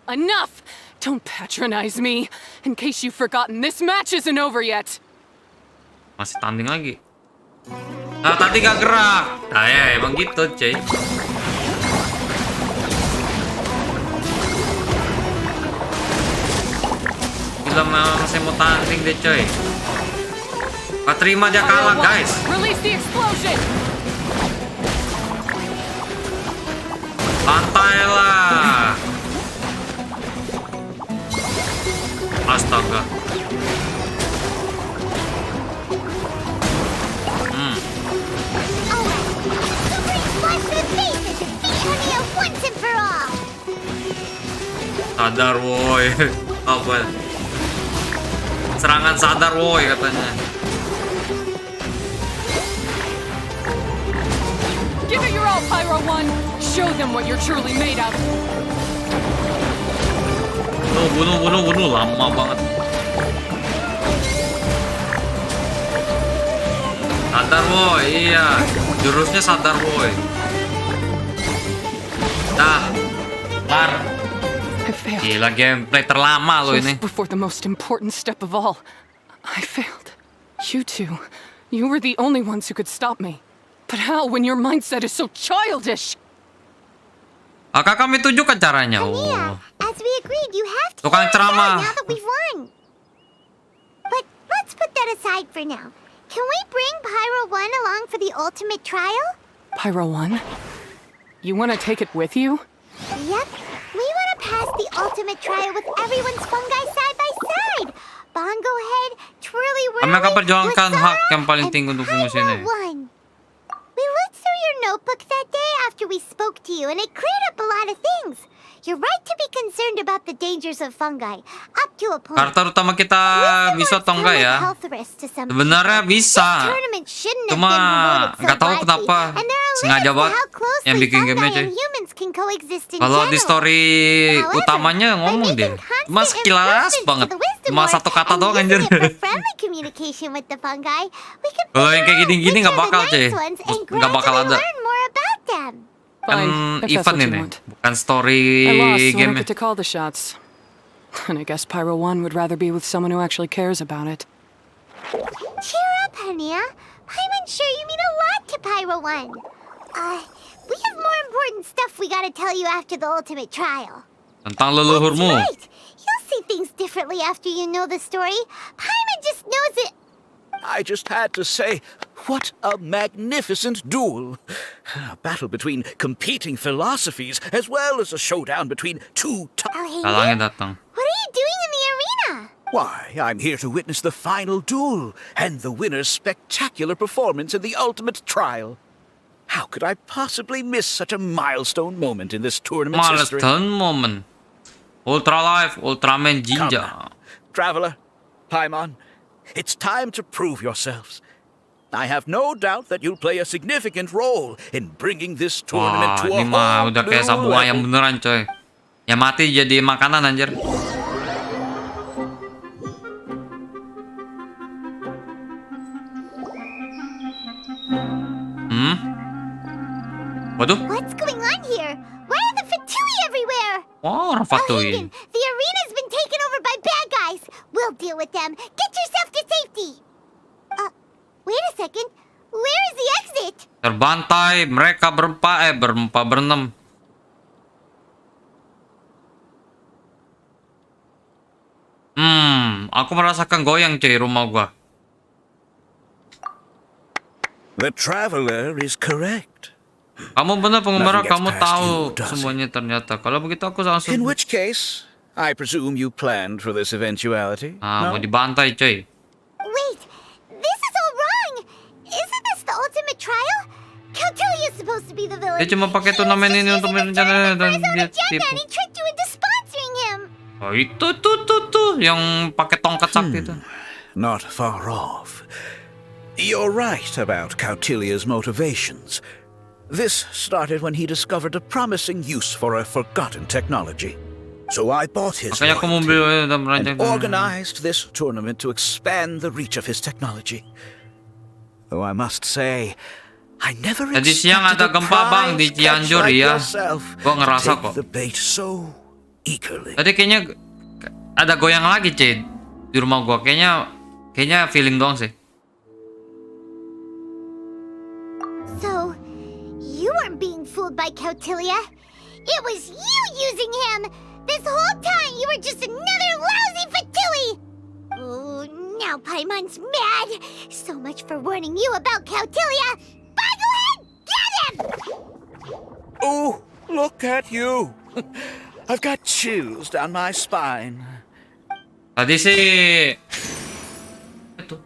Enough! Don't patronize me. In case you've forgotten, this match isn't over yet. Masih tanding lagi. Nah, tadi gak gerak. Nah, ya emang gitu, cuy. Gila masih mau tanding deh, cuy. Gak terima dia kalah, Pyro 1, guys. release the explosion! Santai lah. Astaga. Alright, super splash to the faces and beat Hania once and for all. Sadar woi. Apa? Serangan sadar woi katanya. Give it your all, Pyro 1! Show them what you're truly made of! Bunuh. Lama banget. Sadar woi, iya. Jurusnya sadar woi. Dah. Kelar. I failed. Gila gameplay terlama lo ini. Just before the most important step of all, I failed. You two, you were the only ones who could stop me. But how when your mindset is so childish? Kakak kami tunjukkan caranya. Hania, Oh. as we agreed, you have to Tukang hear us out ceramah. now that we've won. But let's put that aside for now. Can we bring Pyro 1 along for the ultimate trial? Pyro 1? You want to take it with you? Yep. We want to pass the ultimate trial with everyone's fungi side by side. Bongo Head, Twirly Whirly, Kami akan perjuangkan hak Wasara, yang paling and tinggi untuk fungsi ini. Pyro 1. We looked through your notebook that day after we spoke to you, and it cleared up a lot of things. You're right to be concerned about the dangers of fungi, up to a point. Karakter utama kita bisa atau enggak ya? Sebenarnya bisa. Cuma nggak tahu kenapa sengaja banget yang bikin gamenya cuy. Kalau di story utamanya ngomong deh, cuma sekilas banget, cuma satu kata doang anjir. Kalau yang kayak gini-gini nggak bakal cuy, nggak bakal ada. Kan Fine, if that's event what you ini, want. bukan story I lost, so I game. don't get to call the shots. And I guess Pyro 1 would rather be with someone who actually cares about it. Cheer up, Hania. I'm sure you mean a lot to Pyro 1. We have more important stuff we gotta tell you after the ultimate trial. Tentang That's leluhurmu. right. You'll see things differently after you know the story. Paimon just knows it. I just had to say, what a magnificent duel. A battle between competing philosophies, as well as a showdown between two Kalangin datang. What are you doing in the arena? Why, I'm here to witness the final duel and the winner's spectacular performance in the ultimate trial. How could I possibly miss such a milestone moment in this tournament's history? Milestone moment. Ultra Life, Ultraman Come Jinja. now, Traveler, Paimon, it's time to prove yourselves. I have no doubt that you'll play a significant role in bringing this tournament Wah, to a ini mah whole udah kayak new sabung ayam level. beneran coy. Ya mati jadi makanan anjir. Waduh. What's going on here? Why are the Fatui everywhere? Wah, orang Oh, Fatui. Hagen, the arena's been taken over by bad guys. We'll deal with them. Get yourself to safety. Wait a second. Where is the exit? Terbantai mereka berenam. Aku merasakan goyang cuy rumah gua. The Traveler is correct. Kamu benar pengembara, Nothing gets kamu past tahu you, does it? semuanya ternyata. Kalau begitu aku langsung In which case, I presume you planned for this eventuality? mau No? dibantai cuy. Wait, this is all wrong. Isn't this the ultimate trial? Cautilia's supposed to be the villain. Dia cuma pakai He was turnamen just ini untuk using the merencanakan tournament for dan his own dia agenda, tipu. and he tricked you into sponsoring him. Oh itu tuh yang pakai tongkat sakti itu. Not far off. You're right about Cautilia's motivations. This started when he discovered a promising use for a forgotten technology. So I bought his Makanya aku mau loyalty beli dan and merancang. organized this tournament to expand the reach of his technology. Though I must say, I never Tadi siang expected ada a gempa, Bang, di prize catch Cianjur, like ya. yourself Gua ngerasa to take kok. the bait so eagerly. Tadi kayaknya ada goyang lagi cuy di rumah gua. Kayaknya feeling doang sih. So, you weren't being fooled by Cautilia. It was you using him. This whole time, you were just another lousy Fatui. Oh, now Paimon's mad. So much for warning you about Cautilia. Bye, go ahead, get him! Oh, look at you. I've got chills down my spine. Tadi sih itu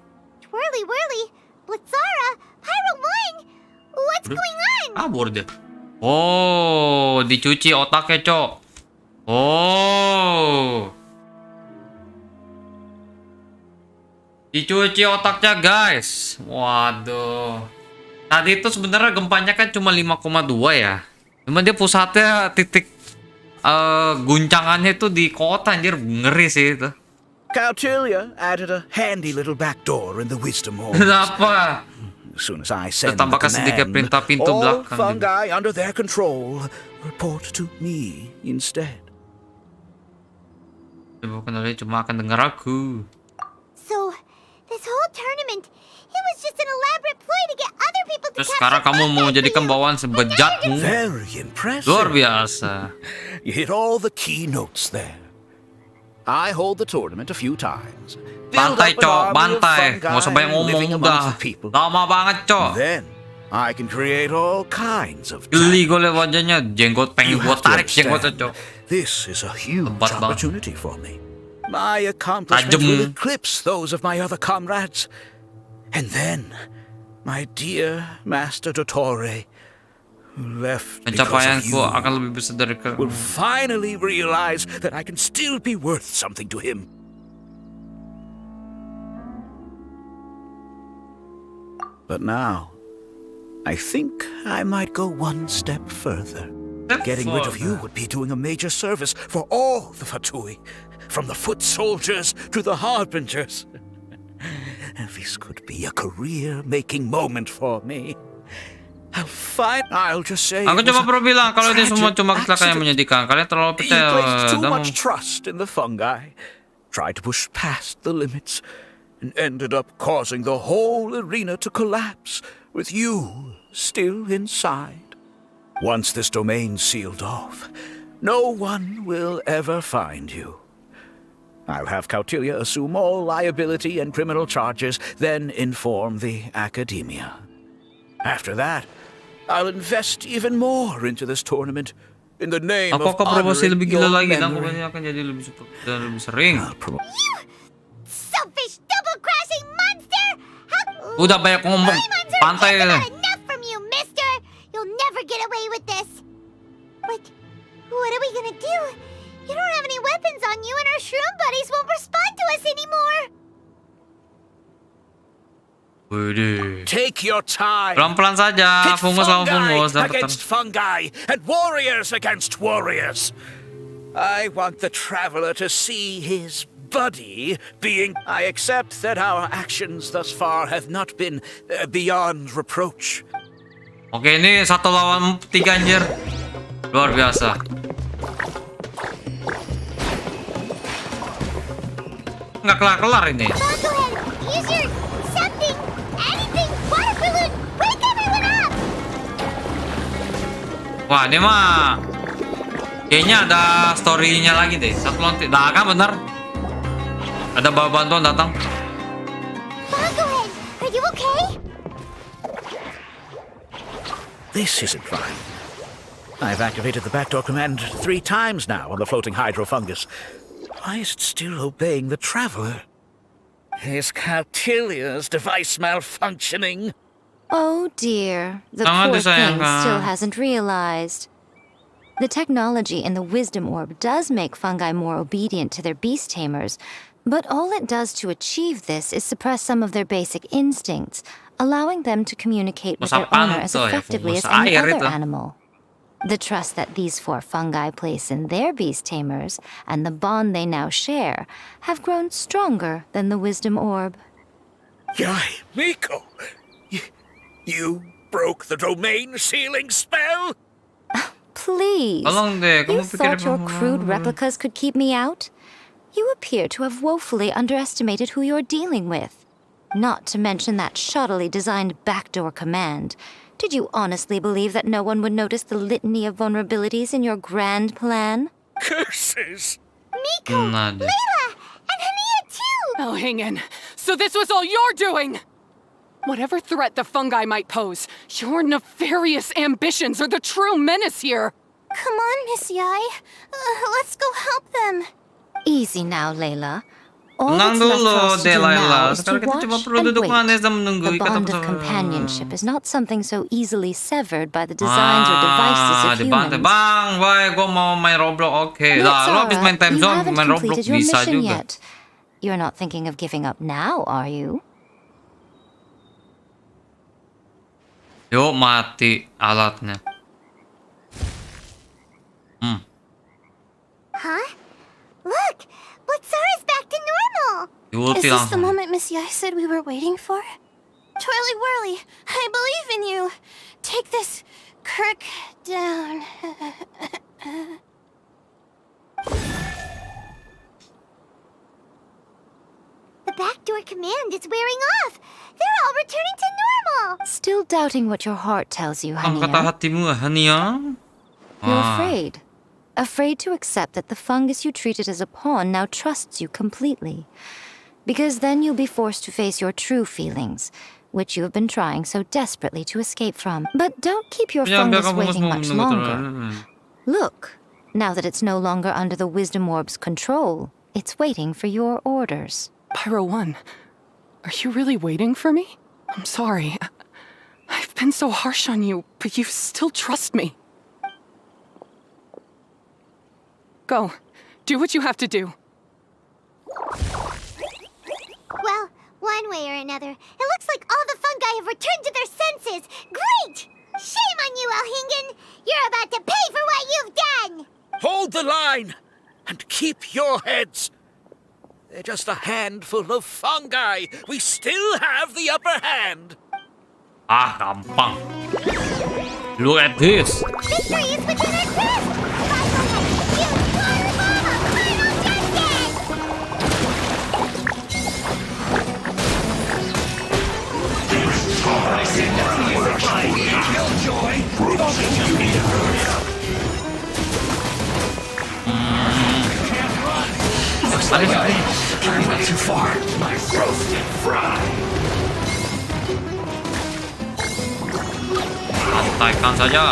Twirly whirly, Blitzara, Pyro One. What's going on? kabur deh. Oh, dicuci otaknya, Cok. Oh. Dicuci otaknya, guys. Waduh. Tadi itu sebenarnya gempanya kan cuma 5,2 ya. Cuma dia pusatnya titik guncangannya itu di kota, anjir. Ngeri sih itu. Cautilia added a handy little back door in the wisdom hall. Kenapa? As soon as I send the Tambahkan sedikit command, perintah pintu all belakang. fungi under their control report to me instead. Bukan oleh cuma akan dengar aku. So, this whole tournament, it was just an elaborate ploy to get other people to Terus capture sekarang kamu mau Fungi jadikan for you. bawaan sebejatmu. Very impressive. Luar biasa. You hit all the key notes there. I hold the tournament a few times. build Bantai, up an Cok, army of bantai. fungi Nggak usah banyak ngomong living udah. amongst the people. Lama banget, Cok. Then I can create all kinds of Geli gue liat wajahnya. Jenggot pengen You gue have to tarik jenggotnya, understand, Cok. this is a huge Lebat banget. opportunity for me. My accomplishments Tajam. will eclipse those of my other comrades. And then, my dear Master Dottore, who left because of Pencapaianku you, akan lebih besar dari will finally realize that I can still be worth something to him. But now, I think I might go one step further. Getting rid of you would be doing a major service for all the Fatui, from the foot soldiers to the harbingers. And this could be a career-making moment for me. I'll just say Aku it was cuma a perlu bilang kalau ini semua tragic cuma kecelakaan yang accident. menyedihkan. Kalian terlalu You percaya placed too dan much trust in the fungi, tried to push past the limits, and ended up causing the whole arena to collapse, with you still inside. Once this domain's sealed off, no one will ever find you. I'll have Cautilia assume all liability and criminal charges, then inform the academia. After that, I'll invest even more into this tournament in the name Aku of akan promosi honoring lebih gila your lagi dan aku memory. akan jadi lebih super dan lebih sering. I'll promote. Selfish, double-crashing monster! How... Udah banyak ngomong. Paimon's Pantai. not enough from you, mister! away with this. But what are we gonna do? You don't have any weapons on you, and our shroom buddies won't respond to us anymore. Waduh. Take your time. Pelan-pelan saja, Pit fungus sama fungi fungus. against fungi and warriors against warriors. I want the traveler to see his buddy being... I accept that our actions thus far have not been beyond reproach. Oke, ini 1 lawan 3 anjir. Luar biasa. Nggak kelar-kelar ini. Go ahead, use your something, anything, water balloon, wake everyone up! Wah, ini mah kayaknya ada story-nya lagi deh. 1 lawan 3. Nah, kan bener. Ada bawa bantuan datang. Go ahead, are you okay? This isn't right. I've activated the backdoor command 3 times now on the floating hydrofungus. Why is it still obeying the traveler? Is Caltilia's device malfunctioning? Oh dear, the Sangat poor thing disayangkan. still hasn't realized. The technology in the wisdom orb does make fungi more obedient to their beast tamers, but all it does to achieve this is suppress some of their basic instincts, allowing them to communicate with their owner as Musapanto ya, effectively as fungus any air other itu. animal. The trust that these 4 fungi place in their beast tamers and the bond they now share have grown stronger than the wisdom orb. Yai, Miko! You broke the domain sealing spell? Please, Tolong deh, you kamu pikir thought your crude replicas could keep me out? You appear to have woefully underestimated who you're dealing with. Not to mention that shoddily designed backdoor command. Did you honestly believe that no one would notice the litany of vulnerabilities in your grand plan? Curses! Miko, Nah deh. Layla, and Hania too! Oh, hang in. So this was all you're doing! Whatever threat the fungi might pose, your nefarious ambitions are the true menace here! Come on, Miss Yai. Let's go help them. Easy now, Layla. All Tenang that's left for dulu, us to do Delilah. now is to Sekarang kita watch cuma perlu and duduk manis wait. dan menunggu The kata bond of bersama. companionship is not something so easily severed by the designs or devices of dibantai. humans. Bang, boy, gue mau main Roblox. Oke, lah, lu habis main time you zone, haven't main Roblox completed your bisa mission juga. yet. You're not thinking of giving up now, are you? Yuk, mati alatnya. Huh? Look, Blitzara's back to normal! Is Diulti this the langsung. moment Miss Yai said we were waiting for? Twirly Whirly, I believe in you. Take this crook down. The backdoor command is wearing off! They're all returning to normal! Still doubting what your heart tells you, Apa kata Hania? hatimu, Hania? You're Ah. afraid. Afraid to accept that the fungus you treated as a pawn now trusts you completely. Because then you'll be forced to face your true feelings, which you have been trying so desperately to escape from. But don't keep your Ya, biar fungus kamu waiting semua much menunggu longer. terus. Look, now that it's no longer under the Wisdom Orb's control, it's waiting for your orders. Pyro 1, are you really waiting for me? I'm sorry. I've been so harsh on you, but you still trust me. Go. Do what you have to do. Well, one way or another, it looks like all the fungi have returned to their senses! Great! Shame on you, Alhingen! You're about to pay for what you've done! Hold the line and keep your heads. They're just a handful of fungi. We still have the upper hand. Ah, gampang. Look at this. Victory is within our grasp! You water bomb of final justice! Santaikan saja.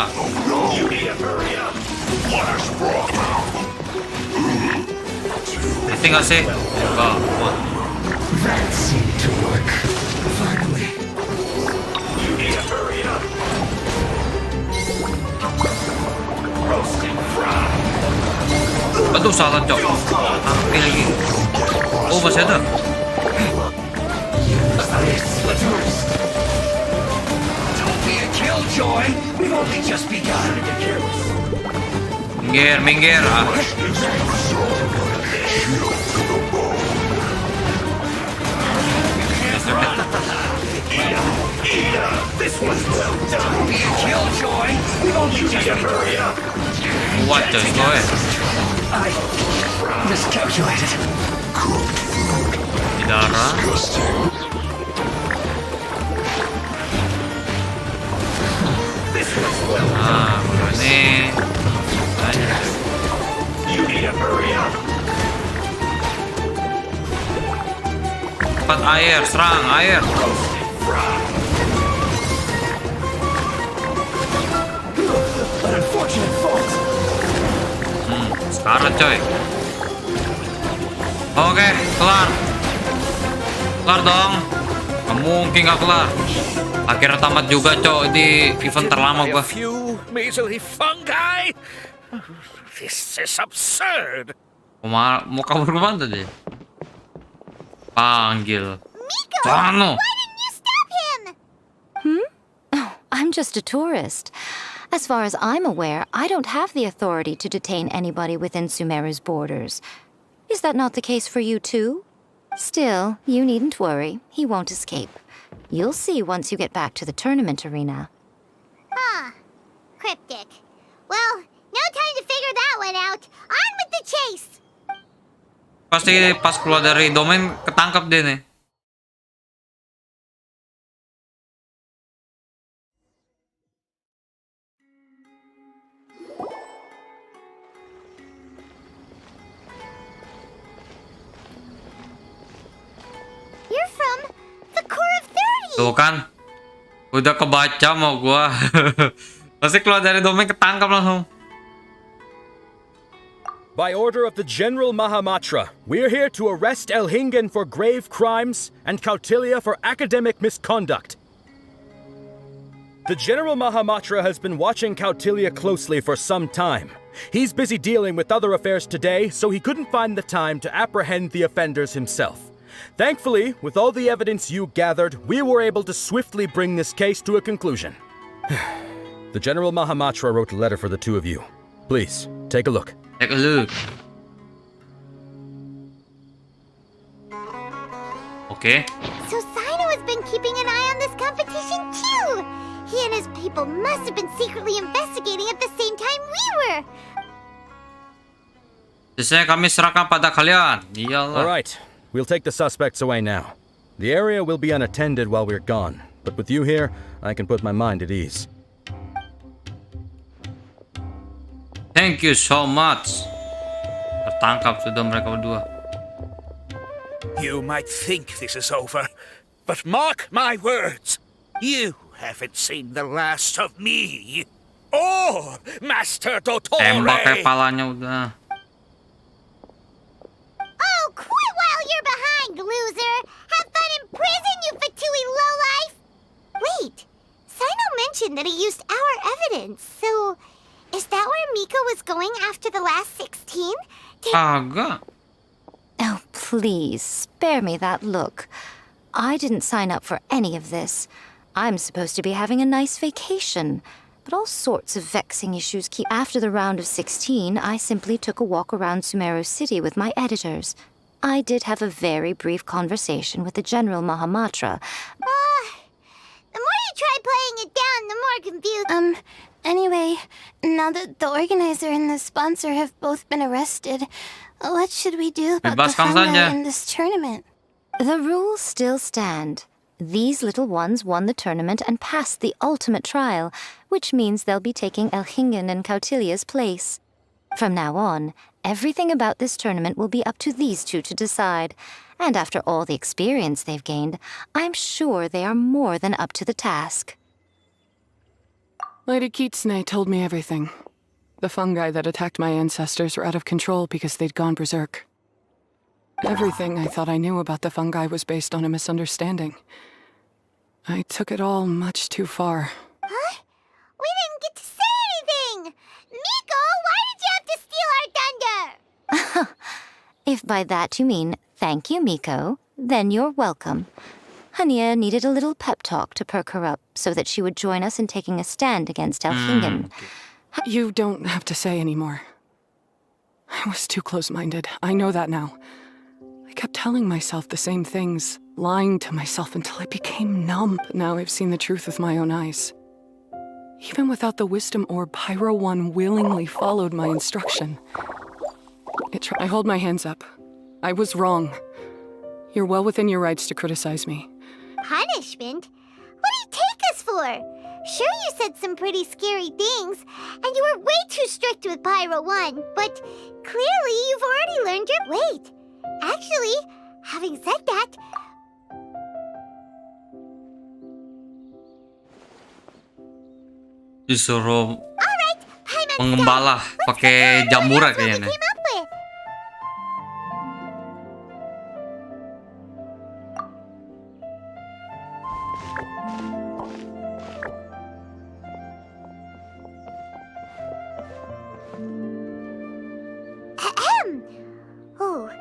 Mati nggak sih? Enggak. Wah. salah cok. Tapi lagi. Oh masih ada. Minggir, minggir. Ah. Kuat coy, slow ya. Di darah. Ah, ini. Cepat air, serang air. Sekarang coy. Oke, kelar. Kelar dong. Gak mungkin gak kelar. Akhirnya tamat juga cok di event terlama gua. Few measly fungi. This is absurd. Mau kabur kemana tadi? Panggil. Miko, Sano. why didn't you stop him? I'm just a tourist. As far as I'm aware, I don't have the authority to detain anybody within Sumeru's borders. Is that not the case for you too? Still, you needn't worry. He won't escape. You'll see once you get back to the tournament arena. Cryptic. Well, no time to figure that one out. On with the chase. Pasti pas keluar dari domain ketangkap deh nih. You're from the core of 30. Tuh kan. Udah kebaca mau gua. Pasti keluar dari domain ketangkap langsung. By order of the General Mahamatra, we're here to arrest Elhingen for grave crimes and Kautilya for academic misconduct. The General Mahamatra has been watching Kautilya closely for some time. He's busy dealing with other affairs today, so he couldn't find the time to apprehend the offenders himself. Thankfully, with all the evidence you gathered, we were able to swiftly bring this case to a conclusion. The General Mahamatra wrote a letter for the two of you. Please, take a look. Take a look. Okay. So Sino has been keeping an eye on this competition too. He and his people must have been secretly investigating at the same time we were. Biasanya kami serahkan pada kalian. Iyalah. All right, we'll take the suspects away now. The area will be unattended while we're gone, but with you here, I can put my mind at ease. Thank you so much. Tertangkap sudah mereka berdua. You might think this is over, but mark my words. You haven't seen the last of me. Or Master Dottore. Tembak kepalanya udah. Oh, quit while you're behind, loser. Have fun in prison, you fatui lowlife. Wait, Sino mentioned that he used our evidence, so is that where Miko was going after the last 16? Agak. Oh, please, spare me that look. I didn't sign up for any of this. I'm supposed to be having a nice vacation, but all sorts of vexing issues keep... After the round of 16, I simply took a walk around Sumeru City with my editors. I did have a very brief conversation with the General Mahamatra. The more you try playing it down, the more confused. Anyway, now that the organizer and the sponsor have both been arrested, what should we do about the Bebaskan fungi saja. in this tournament? The rules still stand. These little ones won the tournament and passed the ultimate trial, which means they'll be taking Elhingen and Kautilya's place. From now on, everything about this tournament will be up to these two to decide. And after all the experience they've gained, I'm sure they are more than up to the task. Lady Kitsune told me everything. The fungi that attacked my ancestors were out of control because they'd gone berserk. Everything I thought I knew about the fungi was based on a misunderstanding. I took it all much too far. Huh? We didn't get to say anything! Miko, why did you have to steal our thunder? If by that you mean thank you, Miko, then you're welcome. Hania needed a little pep talk to perk her up so that she would join us in taking a stand against Elhingen. You don't have to say anymore. I was too close-minded. I know that now. I kept telling myself the same things, lying to myself until I became numb. But now I've seen the truth with my own eyes. Even without the wisdom orb, Pyro 1 willingly followed my instruction. I hold my hands up. I was wrong. You're well within your rights to criticize me. Punishment? What do you take us for? Sure, you said some pretty scary things, and you were way too strict with Pyro 1, but clearly you've already learned your... Wait, actually, having said that... Disuruh Alright, Paimon's mengembala pakai jamura kayaknya. came up with. Ahem. Oh,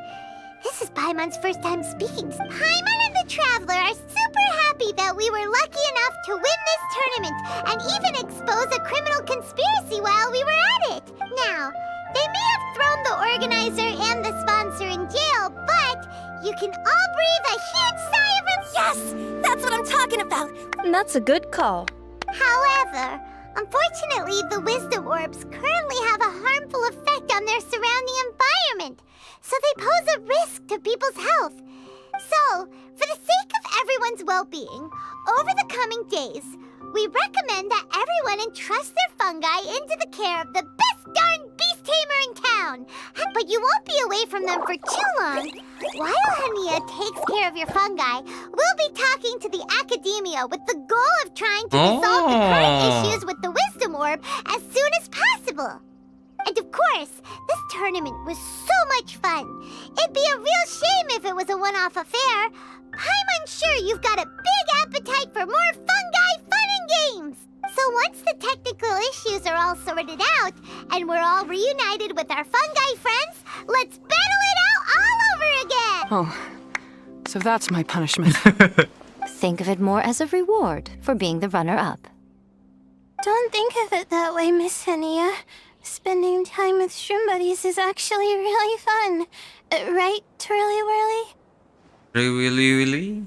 this is Paimon's first time speaking. Paimon and the Traveler are super happy that we were lucky enough to win this tournament and even expose a criminal conspiracy while we were at it. Now, they may have thrown the organizer and the sponsor in jail, but you can all breathe a huge sigh of relief. Yes! That's what I'm talking about! That's a good call. However, unfortunately, the wisdom orbs currently have a harmful effect on their surrounding environment, so they pose a risk to people's health. So, for the sake of everyone's well-being, over the coming days, we recommend that everyone entrust their fungi into the care of the best darn beast tamer in town. But you won't be away from them for too long. While Hania takes care of your fungi, we'll be talking to the academia with the goal of trying to resolve the current issues with the wisdom orb as soon as possible. And of course, this tournament was so much fun. It'd be a real shame if it was a one-off affair. I'm sure you've got a big appetite for more fungi, fun, and games. So once the technical issues are all sorted out, and we're all reunited with our fungi friends, let's battle it out all over again! Oh, so that's my punishment. Think of it more as a reward for being the runner-up. Don't think of it that way, Miss Hania. Spending time with shroom buddies is actually really fun. Right, Twirly Whirly? Really?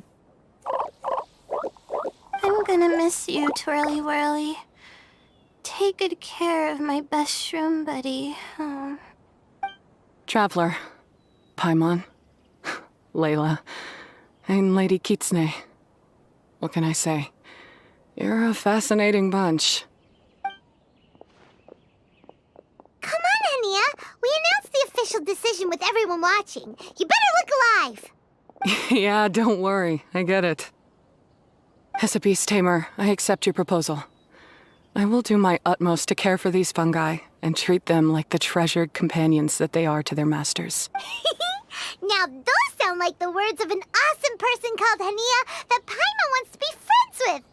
I'm gonna miss you, Twirly Whirly. Take good care of my best shroom buddy. Oh. Traveler, Paimon, Layla, and Lady Kitsune. What can I say? You're a fascinating bunch. Come on, Hania. We announced the official decision with everyone watching. You better look alive. Yeah, don't worry. I get it. As a beast tamer, I accept your proposal. I will do my utmost to care for these fungi and treat them like the treasured companions that they are to their masters. Now those sound like the words of an awesome person called Hania that Paimon wants to be friends with.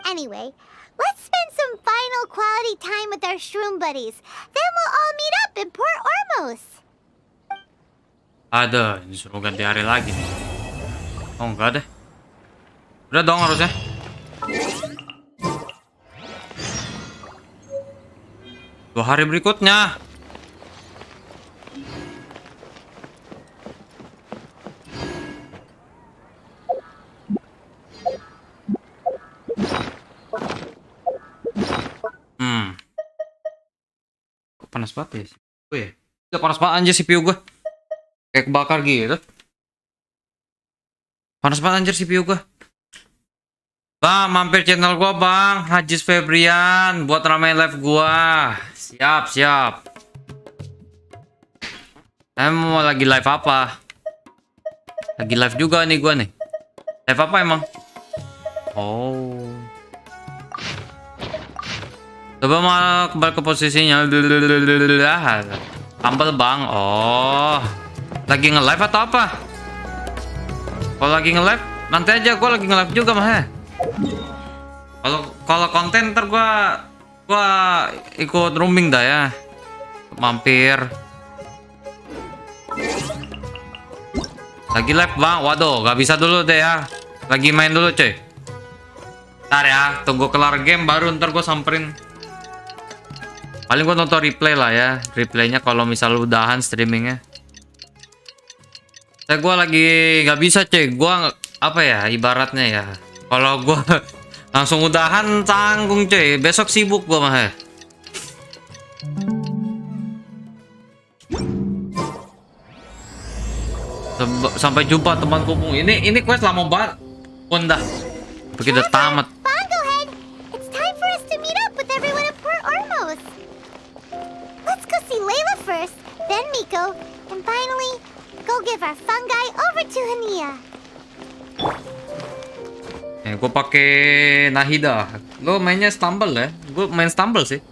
Anyway, let's spend some final quality time with our shroom buddies. Then we'll all meet up in Port Ormos. Ada, disuruh ganti hari lagi nih. Oh enggak deh. Udah dong harusnya. Dua hari berikutnya. Panas banget ya. Oh ya. Udah panas banget anjir CPU gue. Kayak kebakar gitu. Panas banget anjir CPU gue. Bang, mampir channel gue bang, Hajis Febrian, buat ramein live gue. Siap. Emang lagi live apa? Lagi live juga nih gue nih. Live apa emang? Oh. Coba mau kembali ke posisinya. Tambal bang. Oh. Lagi nge-live atau apa? Kalau lagi nge-live, nanti aja gue lagi nge-live juga mah ya. Kalau konten ntar gua ikut roaming dah ya. Mampir. Lagi live bang? Waduh, gak bisa dulu deh ya. Lagi main dulu cuy. Ntar ya, tunggu kelar game baru ntar gue samperin. Paling gue nonton replay lah ya. Replaynya kalau misal udahan streamingnya. Gue lagi gak bisa cuy. Gue apa ya ibaratnya ya. Kalau gue langsung udahan tanggung cuy. Besok sibuk gue mah ya. Sampai jumpa teman kumpul. Ini quest lama banget. Pun dah. Begitu tamat. Bongohead, it's time for us to meet up with everyone at Port Ormos. Let's go see Layla first, then Miko, and finally, go give our fungi over to Hania. Gue pakai Nahida. Lo mainnya Stumble ya? Gue main Stumble sih.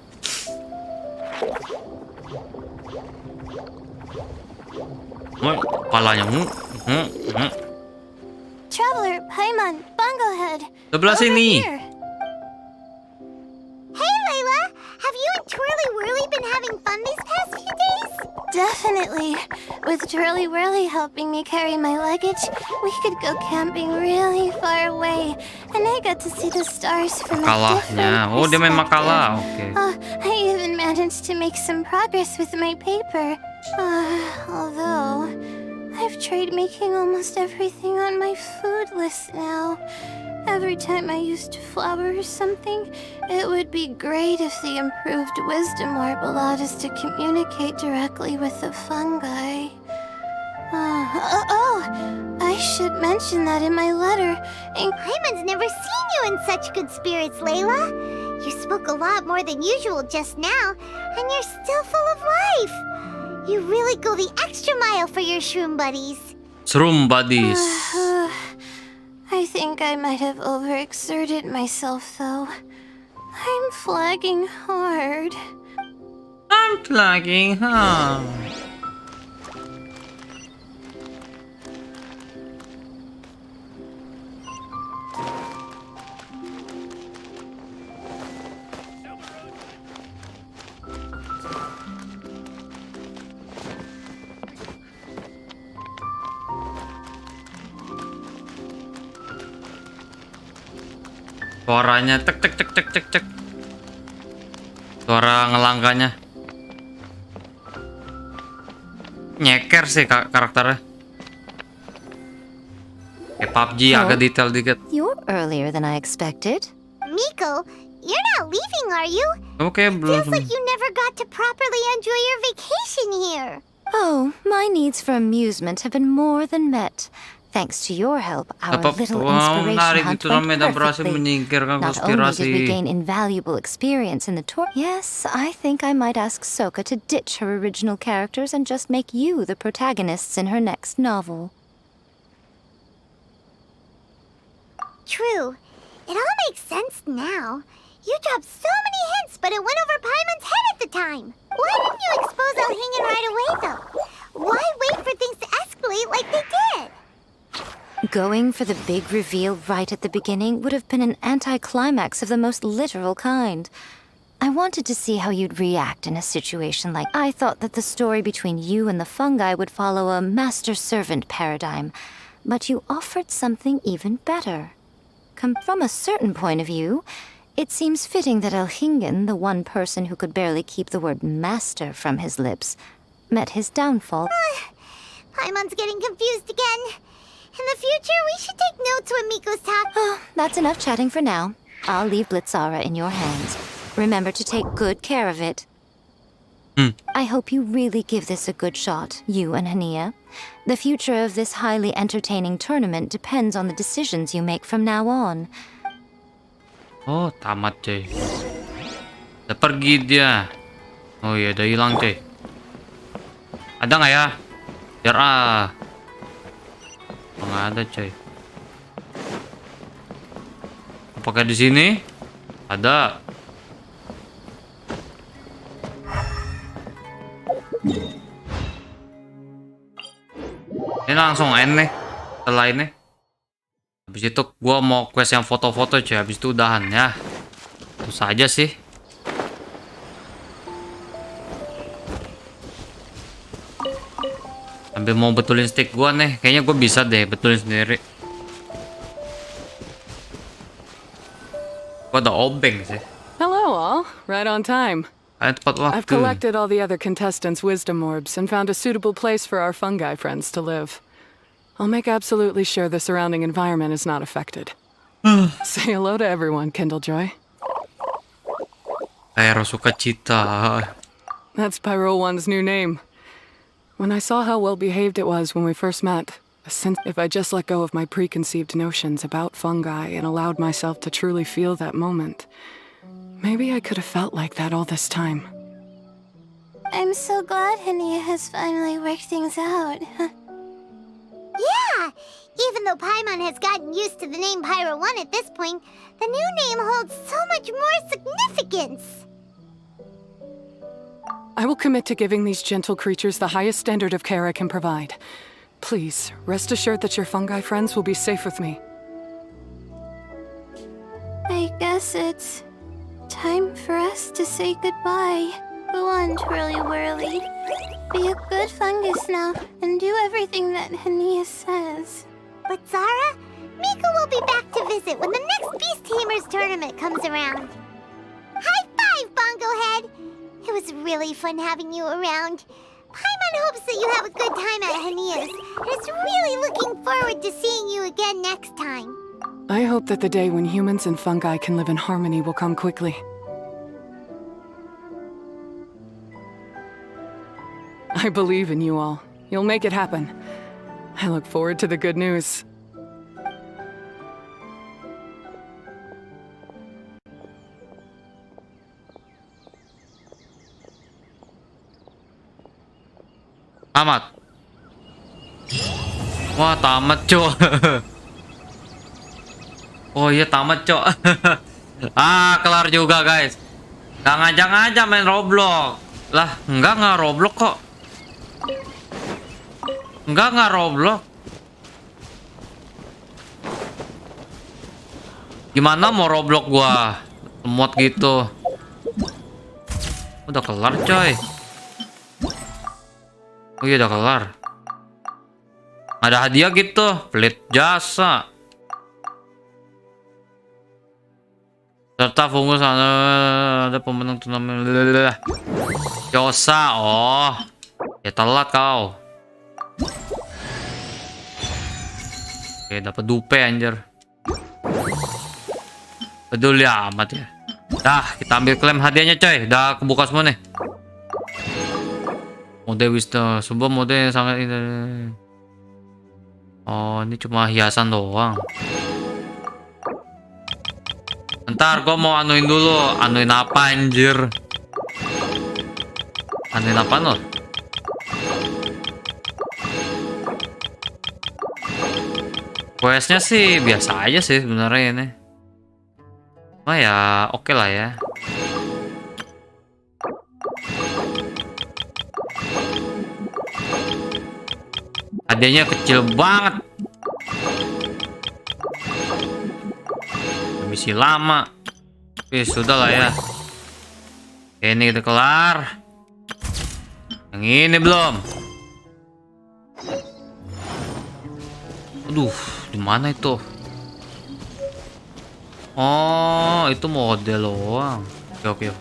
Palanya. Traveler, Paimon, Bongohead. Sebelah over sini. here. Hey Layla, have you and Twirly Whirly been having fun these past few days? Definitely. With Twirly Whirly helping me carry my luggage, we could go camping really far away. And I got to see the stars from a Kalahnya. different Oh, dia main perspective. Makala. Oke. I even managed to make some progress with my paper. Although, I've tried making almost everything on my food list now. Every time I used flour or something, it would be great if the improved wisdom orb allowed us to communicate directly with the fungi. I should mention that in my letter. Paimon's never seen you in such good spirits, Layla. You spoke a lot more than usual just now, and you're still full of life. You really go the extra mile for your shroom buddies. Shroom buddies. I think I might have overexerted myself, though. I'm flagging hard. I'm lagging, huh? Suaranya tek tek tek tek tek tek. Suara ngelangkanya. Nyeker sih karakternya. Kayak PUBG agak detail dikit. You're earlier than I expected. Miko, you're not leaving, are you? Oke, belum. Feels like you never got to properly enjoy your vacation here. Oh, my needs for amusement have been more than met. Thanks to your help, our little inspiration hunt went perfectly. Not only did we gain invaluable experience in the tour. Yes, I think I might ask Soka to ditch her original characters and just make you the protagonists in her next novel. True. It all makes sense now. You dropped so many hints, but it went over Paimon's head at the time. Why didn't you expose Elhingen right away, though? Why wait for things to escalate like they did? Going for the big reveal right at the beginning would have been an anticlimax of the most literal kind. I wanted to see how you'd react in a situation like I thought that the story between you and the fungi would follow a master-servant paradigm, but you offered something even better. From a certain point of view, it seems fitting that Elhingen, the one person who could barely keep the word master from his lips, met his downfall. Paimon's getting confused again. In the future, we should take notes when Miko's talking. That's enough chatting for now. I'll leave Blitzara in your hands. Remember to take good care of it. I hope you really give this a good shot, you and Hania. The future of this highly entertaining tournament depends on the decisions you make from now on. Oh, tamat cuy. Udah pergi dia. Oh iya, udah hilang cuy. Ada nggak ya? Biar Oh, nggak ada cuy. Apakah di sini? Ada. Ini langsung end nih. Setelah ini. Habis itu gua mau quest yang foto-foto cuy. Habis itu udahan ya. Itu saja sih. Sambil mau betulin stick gua nih. Kayaknya gua bisa deh betulin sendiri. Gua ada obeng sih. Hello, all. Right on time. Kalian tepat waktu. I've collected all the other contestants' wisdom orbs and found a suitable place for our fungi friends to live. I'll make absolutely sure the surrounding environment is not affected. Say hello to everyone, Kindlejoy. Aero sukacita. That's Pyro One's new name. When I saw how well behaved it was when we first met, if I just let go of my preconceived notions about fungi and allowed myself to truly feel that moment, maybe I could have felt like that all this time. I'm so glad Hania has finally worked things out. Yeah! Even though Paimon has gotten used to the name Pyro 1 at this point, the new name holds so much more significance! I will commit to giving these gentle creatures the highest standard of care I can provide. Please, rest assured that your fungi friends will be safe with me. I guess it's time for us to say goodbye. Go on, Twirly Whirly. Be a good fungus now and do everything that Hania says. But Zara, Miko will be back to visit when the next Beast Tamers tournament comes around. High five, Bongo Head! It was really fun having you around. Paimon hopes that you have a good time at Hania's and is really looking forward to seeing you again next time. I hope that the day when humans and fungi can live in harmony will come quickly. I believe in you all. You'll make it happen. I look forward to the good news. Tamat. Wah, tamat, Cok. Oh iya, tamat, Cok. Kelar juga, guys. Gak ngajak-ngajak main Roblox. Lah, enggak Roblox kok. Enggak Roblox. Gimana mau Roblox gua? Mod gitu. Udah kelar, coy. Oh iya, udah kelar. Ada hadiah gitu, pelit jasa. Serta fungus ada pemenang turnamen. Josa, oh. Ya telat kau. Oke, dapat dupe anjir. Peduli amat ya. Dah, kita ambil klaim hadiahnya, coy. Udah kebuka semua nih. Mode wisdom, sebuah mode yang sangat ini. Oh, ini cuma hiasan doang. Ntar gua mau anuin dulu. Anuin apa anjir? Anuin apa lo? Questnya sih biasa aja sih sebenarnya ini. Oh ya, oke lah ya. Hadiahnya kecil banget. Misi lama. Oke, sudah lah ya. Oke, ini kita kelar. Yang ini belum. Aduh, di mana itu? Oh, itu model doang. Oke.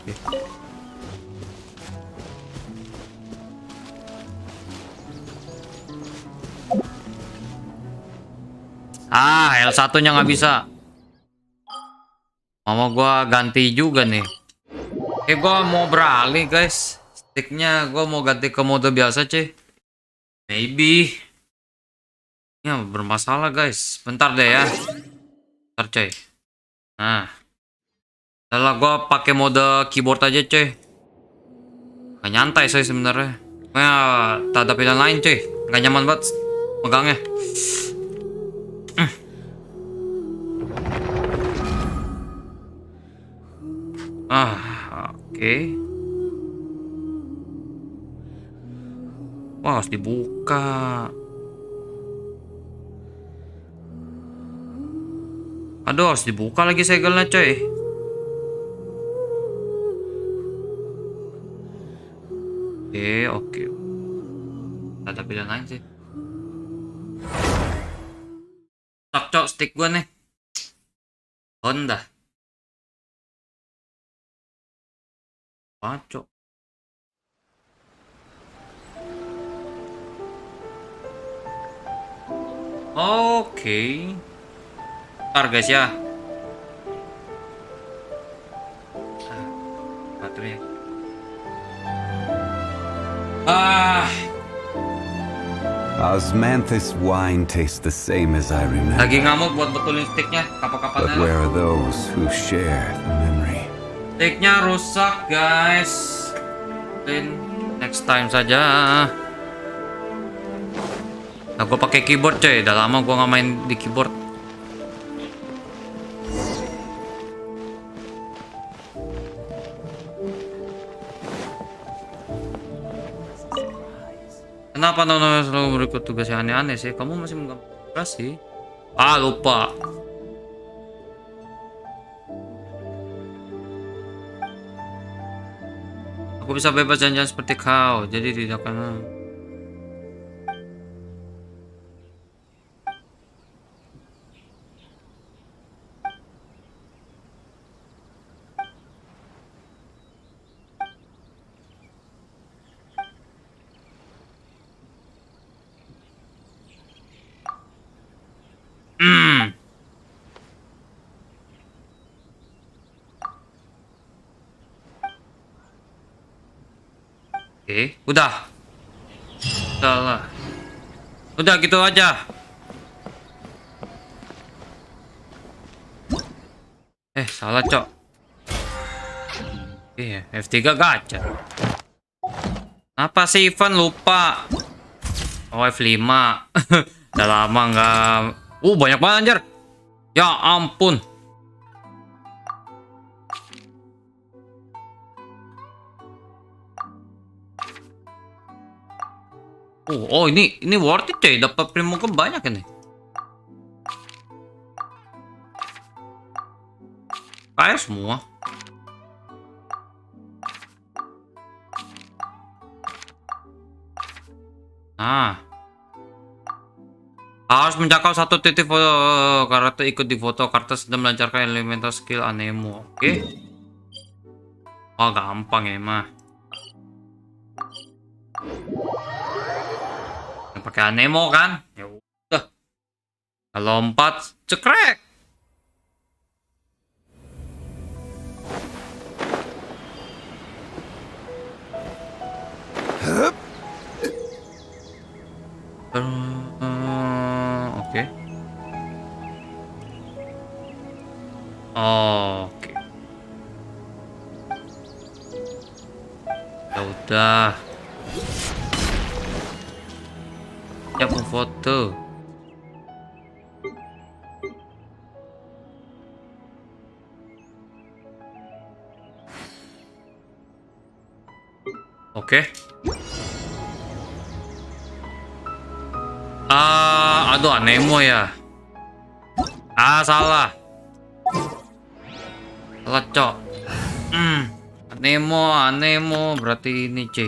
L1-nya nggak bisa. Mama gua ganti juga nih. Gua mau beralih, guys. Sticknya gua mau ganti ke mode biasa, cuy. Maybe. Ya, bermasalah, guys. Bentar deh ya. Bentar, cuy. Nah. Setelah gua pakai mode keyboard aja, cuy. Gak nyantai saya sebenarnya. Tak ada pilihan lain, cuy. Gak nyaman banget megangnya. Oke. Wah, harus dibuka. Aduh, harus dibuka lagi segelnya, coy. Oke. Ada pilihan lain sih. Cok stick gue nih. Honda. Cok. Oke. Ntar guys ya. Baterai. Osmanthus wine tastes the same as I remember. Lagi ngamuk buat betulin sticknya. But Kapan-kapan where are those who share the memory? sticknya rusak guys. Next time saja. Nah, gue pakai keyboard coy. Udah lama gue nggak main di keyboard. Kenapa Nono selalu berikut tugas yang aneh-aneh sih? Kamu masih menggambar sih? Ah, lupa. Aku bisa bebas jalan-jalan seperti kau, jadi tidak akan. Oke, udah. Salah. Udah gitu aja. Salah, Cok. Iya, F3 gacha. Apa sih Ivan lupa? Oh, F5. Udah lama nggak. Banyak banget anjir. Ya ampun. Ini worth it coy, dapat primo ke banyak ini. Kayak semua. Nah, harus menjangkau satu titik foto karakter ikut di foto karakter sedang melancarkan elemental skill anemo. Oke. Oh, gampang ya mah. Pakai anemo kan? Ya udah. Lompat cekrek. Oke. Oke. Ya udah. Ya mau foto. Oke. Aduh anemo ya. Salah. Salah, Cok. Anemo berarti ini, C.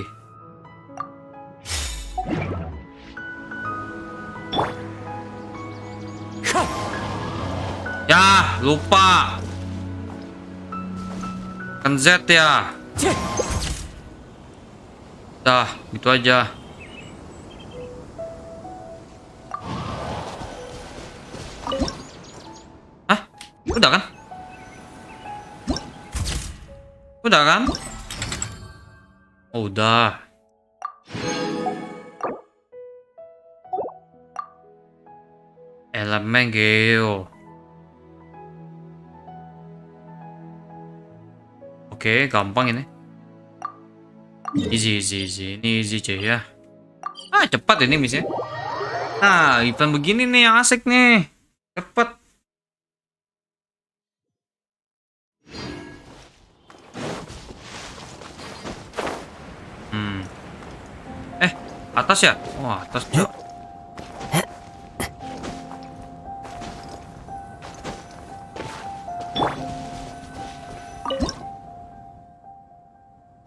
Ya, lupa. Kan Z ya. Dah, gitu aja. Hah? Udah kan? Udah kan? Oh, udah. Elemen geo. Oke, gampang ini. Easy. Ini easy cuy ya. Cepat ini misalnya. Event begini nih yang asik nih. Cepet. Atas ya? Wah, atas Cok.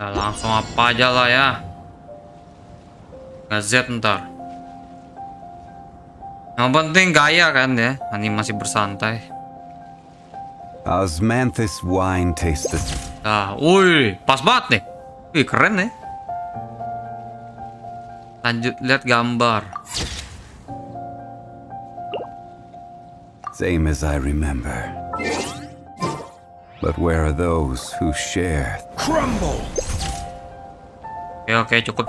Langsung apa aja lah ya. Z ntar. Yang penting gaya kan ya, animasi bersantai. Osmanthus wine taste the... Nah, wih, pas banget nih. Wih, keren ya. Lanjut lihat gambar. Same as I remember. But where are those who share? Crumble! Oke, cukup.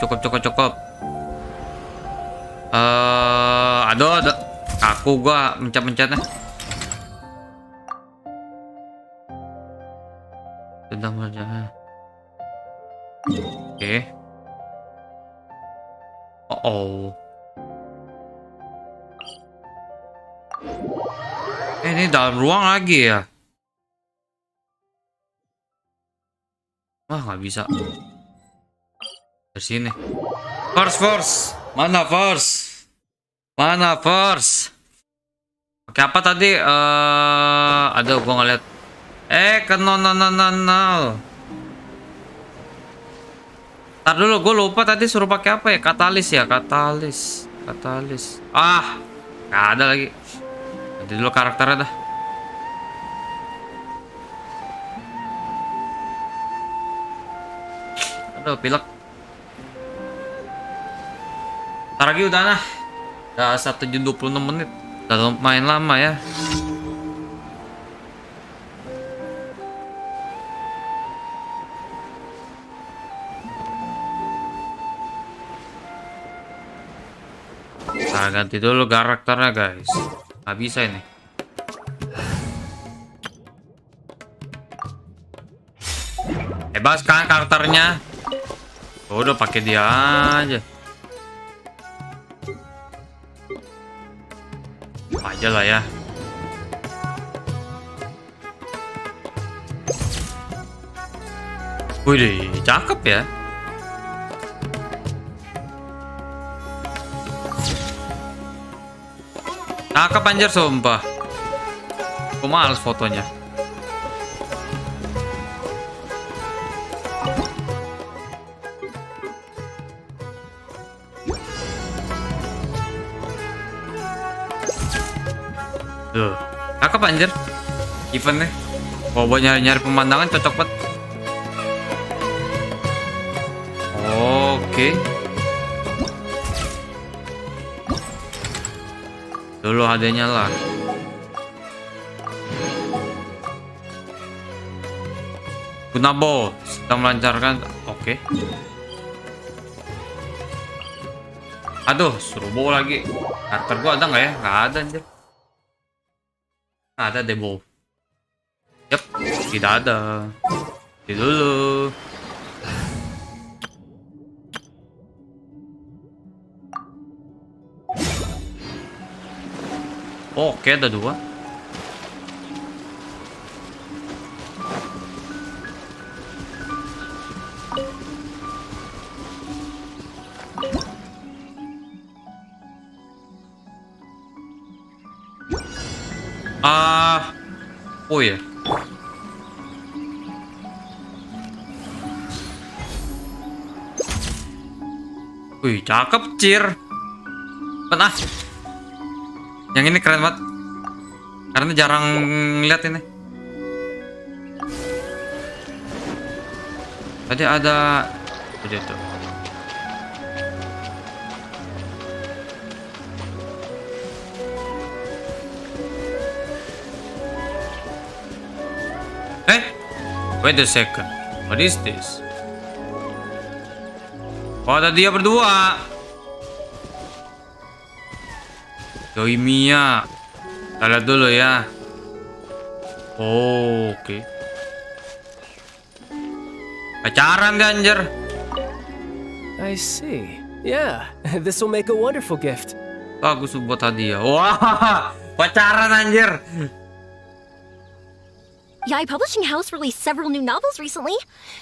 Aduh, aku gua mencet-mencetnya. Sedang saja. Oke. Oh. Ini dalam ruang lagi ya? Wah, nggak bisa. Dari sini. First. Mana first? Pakai apa tadi? Aduh, gua nggak lihat. Kenal. Ntar dulu, gue lupa tadi suruh pakai apa ya? Katalis. Ah, nggak ada lagi. Nanti dulu karakternya dah. Aduh, pilek. Ntar lagi udah nah. Udah 1 jam 26 menit. Udah lumayan lama ya. Nah, ganti dulu karakternya guys. Nggak bisa ini. Bebas kan karakternya. Udah pakai dia aja. Aja lah ya. Wih, cakep ya. Cakep anjir sumpah. Aku males fotonya. Tuh, cakep anjir. Eventnya. Kalau buat nyari-nyari pemandangan cocok banget. Oke. Dulu adanya lah. Guna bot sedang melancarkan. Oke. Aduh, suruh bawa lagi. Karakter gua ada nggak ya? Nggak ada anjir. Nggak ada deh, Bo. Yap, tidak ada. Ini dulu. Oke, ada 2. Oh ya. Wih, cakep, Cir. Pernah. Yang ini keren banget. Karena jarang ngeliat ini. Tadi ada udah tuh. Wait a second. What is this? Oh, ada dia berdua. Doi Mia. Kita lihat dulu ya. Oh, oke. Pacaran kan, anjir? I see. Yeah, this will make a wonderful gift. Bagus buat hadiah. Wah, pacaran anjir. Yai Publishing House released several new novels recently.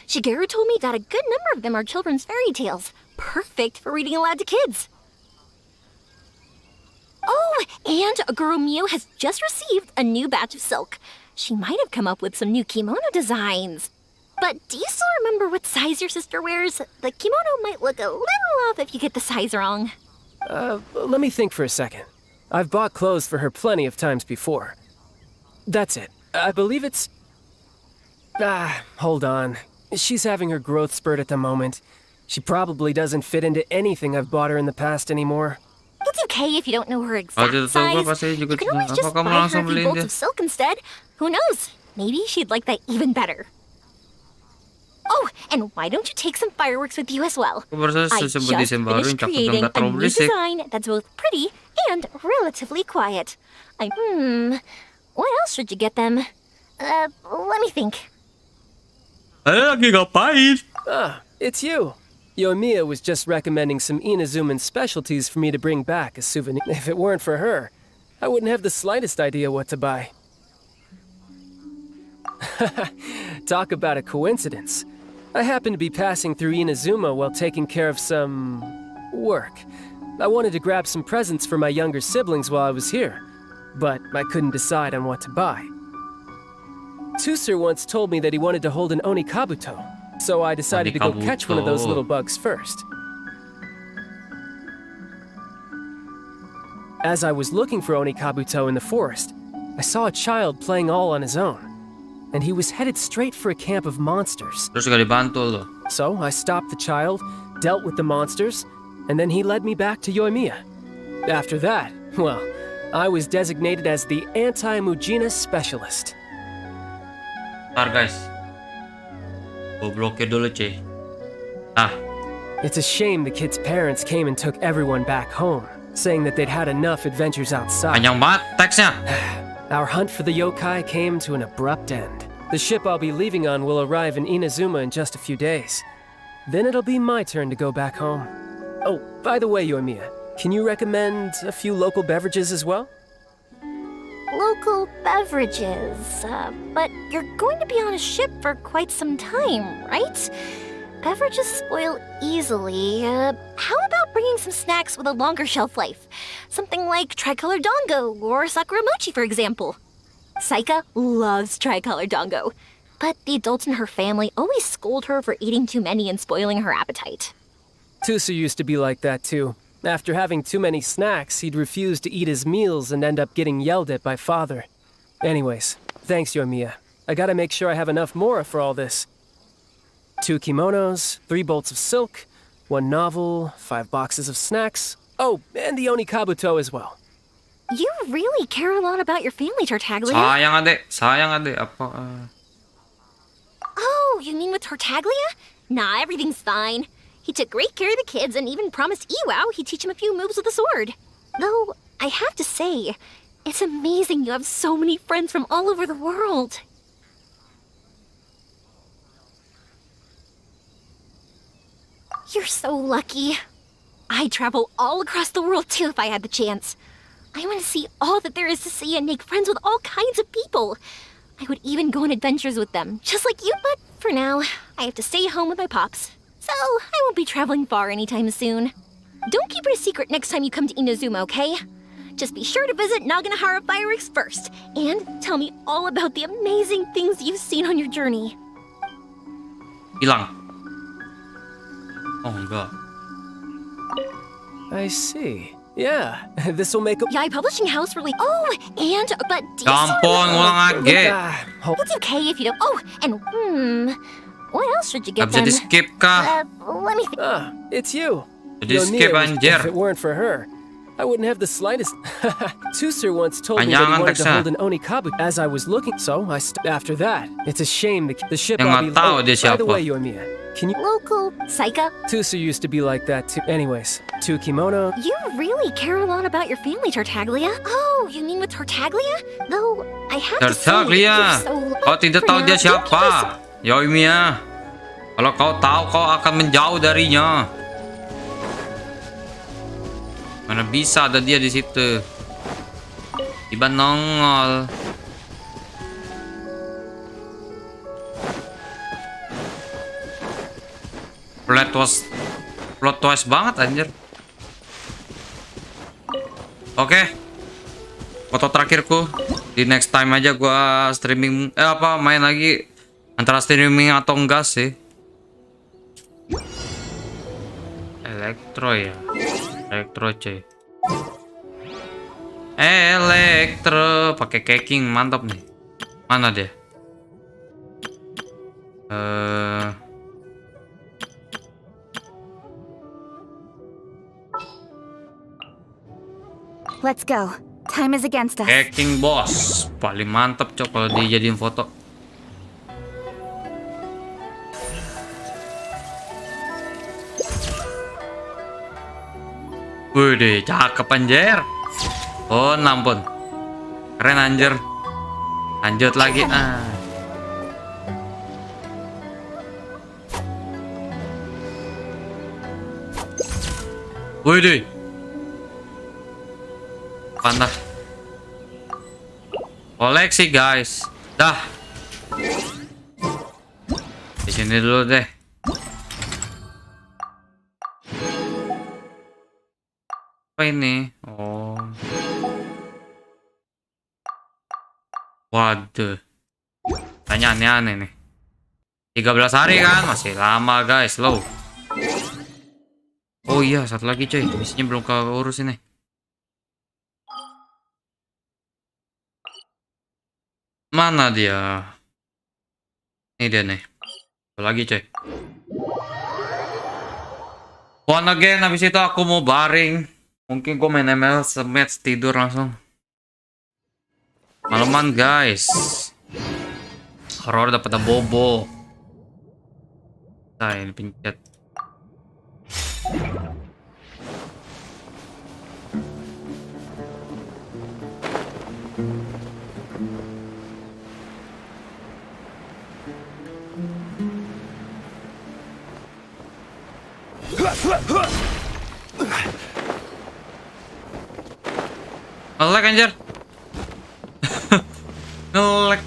Shigeru told me that a good number of them are children's fairy tales, perfect for reading aloud to kids. Oh, and Guru Miu has just received a new batch of silk. She might have come up with some new kimono designs. but do you still remember what size your sister wears? The kimono might look a little off if you get the size wrong. Let me think for a second. I've bought clothes for her plenty of times before. That's it. I believe it's... hold on. She's having her growth spurt at the moment. She probably doesn't fit into anything I've bought her in the past anymore. It's okay if you don't know her exact size. You can always just buy her a few bolts of silk instead. Who knows? Maybe she'd like that even better. Oh, and why don't you take some fireworks with you as well? I just finished creating a new design that's both pretty and relatively quiet. What else should you get them? Let me think. It's you. Yoimiya was just recommending some Inazuman specialties for me to bring back as souvenir. If it weren't for her, I wouldn't have the slightest idea what to buy. Talk about a coincidence. I happened to be passing through Inazuma while taking care of some... work. I wanted to grab some presents for my younger siblings while I was here, but I couldn't decide on what to buy. Tusser once told me that he wanted to hold an Onikabuto, so I decided to go catch one of those little bugs first. As I was looking for Onikabuto in the forest, I saw a child playing all on his own, and he was headed straight for a camp of monsters. Terus gak dibantu loh. So I stopped the child, dealt with the monsters, and then he led me back to Yoimiya. After that, well, I was designated as the anti-Mujina specialist. Ntar guys, gue blokir dulu cuy. It's a shame the kid's parents came and took everyone back home, saying that they'd had enough adventures outside. Panjang banget teksnya. Our hunt for the yokai came to an abrupt end. The ship I'll be leaving on will arrive in Inazuma in just a few days. Then it'll be my turn to go back home. Oh, by the way, Yoimiya, can you recommend a few local beverages as well? Local beverages, but you're going to be on a ship for quite some time, right? Beverages spoil easily. How about bringing some snacks with a longer shelf life? Something like tricolor dango or sakura mochi, for example. Saika loves tricolor dango, but the adults in her family always scold her for eating too many and spoiling her appetite. Tusu used to be like that too. After having too many snacks, he'd refuse to eat his meals and end up getting yelled at by father. Anyways, thanks, Yoimiya. I gotta make sure I have enough mora for all this. 2 kimonos, 3 bolts of silk, 1 novel, 5 boxes of snacks. Oh, and the Onikabuto as well. You really care a lot about your family, Tartaglia. Sayang adek. Apa? Oh, you mean with Tartaglia? Nah, everything's fine. He took great care of the kids and even promised Iwao he'd teach him a few moves with the sword. Though, I have to say, it's amazing you have so many friends from all over the world. You're so lucky. I'd travel all across the world too if I had the chance. I want to see all that there is to see and make friends with all kinds of people. I would even go on adventures with them, just like you. But for now, I have to stay home with my pops. So, I won't be traveling far anytime soon. Don't keep it a secret next time you come to Inazuma, okay? Just be sure to visit Naganahara Fireworks first, and tell me all about the amazing things you've seen on your journey. Hilang. Oh, enggak. I see. Yeah, this'll make a... Yai Publishing House really... Oh, and... But do you Gampang, ulang lagi. It's okay if you don't... Oh, and what else should you get Gak bisa them? di-skip kah? Let me think. It's you. Jadi skip anjir. If it weren't for her, I wouldn't have the slightest... Tusser once told me that he Panjangan wanted to teksnya. hold an Onikabu as I was looking, so after that, it's a shame the ship Yang I'll be... nggak tahu dia By the siapa. way, Yoimiya, can you... Local Saika, Tusser used to be like that too. Anyways, 2 kimono... you really care a lot about your family, Tartaglia. Oh, you mean with Tartaglia? Though, I have to say, Tartaglia. you're so... Kau tidak tahu dia siapa. Yoimiya. Kalau kau tahu, kau akan menjauh darinya. Mana bisa ada dia di situ? Tiba nongol. Plot twist banget anjir. Oke. Foto terakhirku di next time aja gua streaming main lagi Antara streaming atau enggak sih. Elektro ya. Elektro cuy. Elektro pakai caking mantap nih. Mana dia? Let's go. Time is against us. Caking bos. Paling mantap cok kalau dijadiin foto. Wih, cakep anjir. Oh, nampun. Keren anjir. Lanjut lagi. Wih deh. Pantas. Koleksi guys. Dah. Di sini dulu deh. Apa ini? Oh. Waduh. Tanya aneh-aneh nih. 13 hari kan? Masih lama guys, low. Oh iya, satu lagi cuy. Misinya belum keurus ini. Mana dia? Ini dia nih. Satu lagi cuy. One again, habis itu aku mau baring. Mungkin gue main ML sematch tidur langsung. Malaman guys. Horor dapat bobo. Nah ini pencet. Ngelek anjir. Ngelek.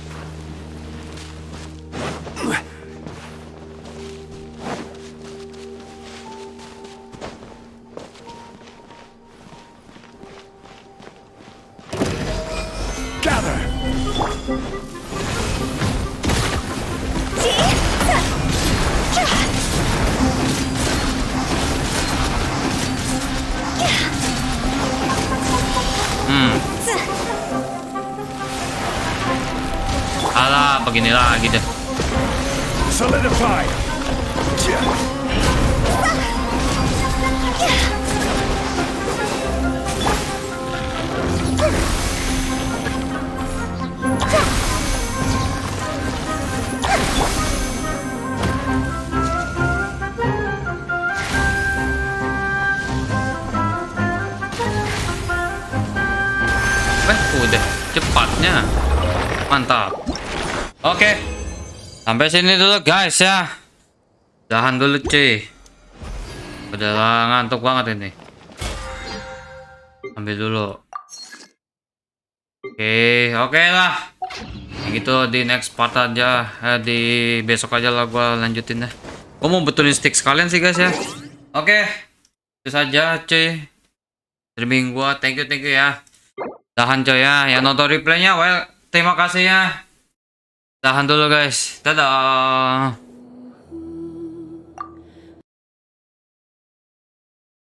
Gather. Alah, begini lagi deh. Solidify. Udah cepatnya. Mantap. Oke. Sampai sini dulu guys ya. Tahan dulu cuy. Udah ngantuk banget ini. Ambil dulu. Oke lah. Yang gitu di next part aja. Di besok aja lah gua lanjutin deh. Gua mau betulin stick sekalian sih guys ya. Oke. Itu saja cuy. Streaming gua. Thank you ya. Tahan coy ya. Yang nonton replaynya, well, terima kasih ya. Tahan dulu guys. Dadah.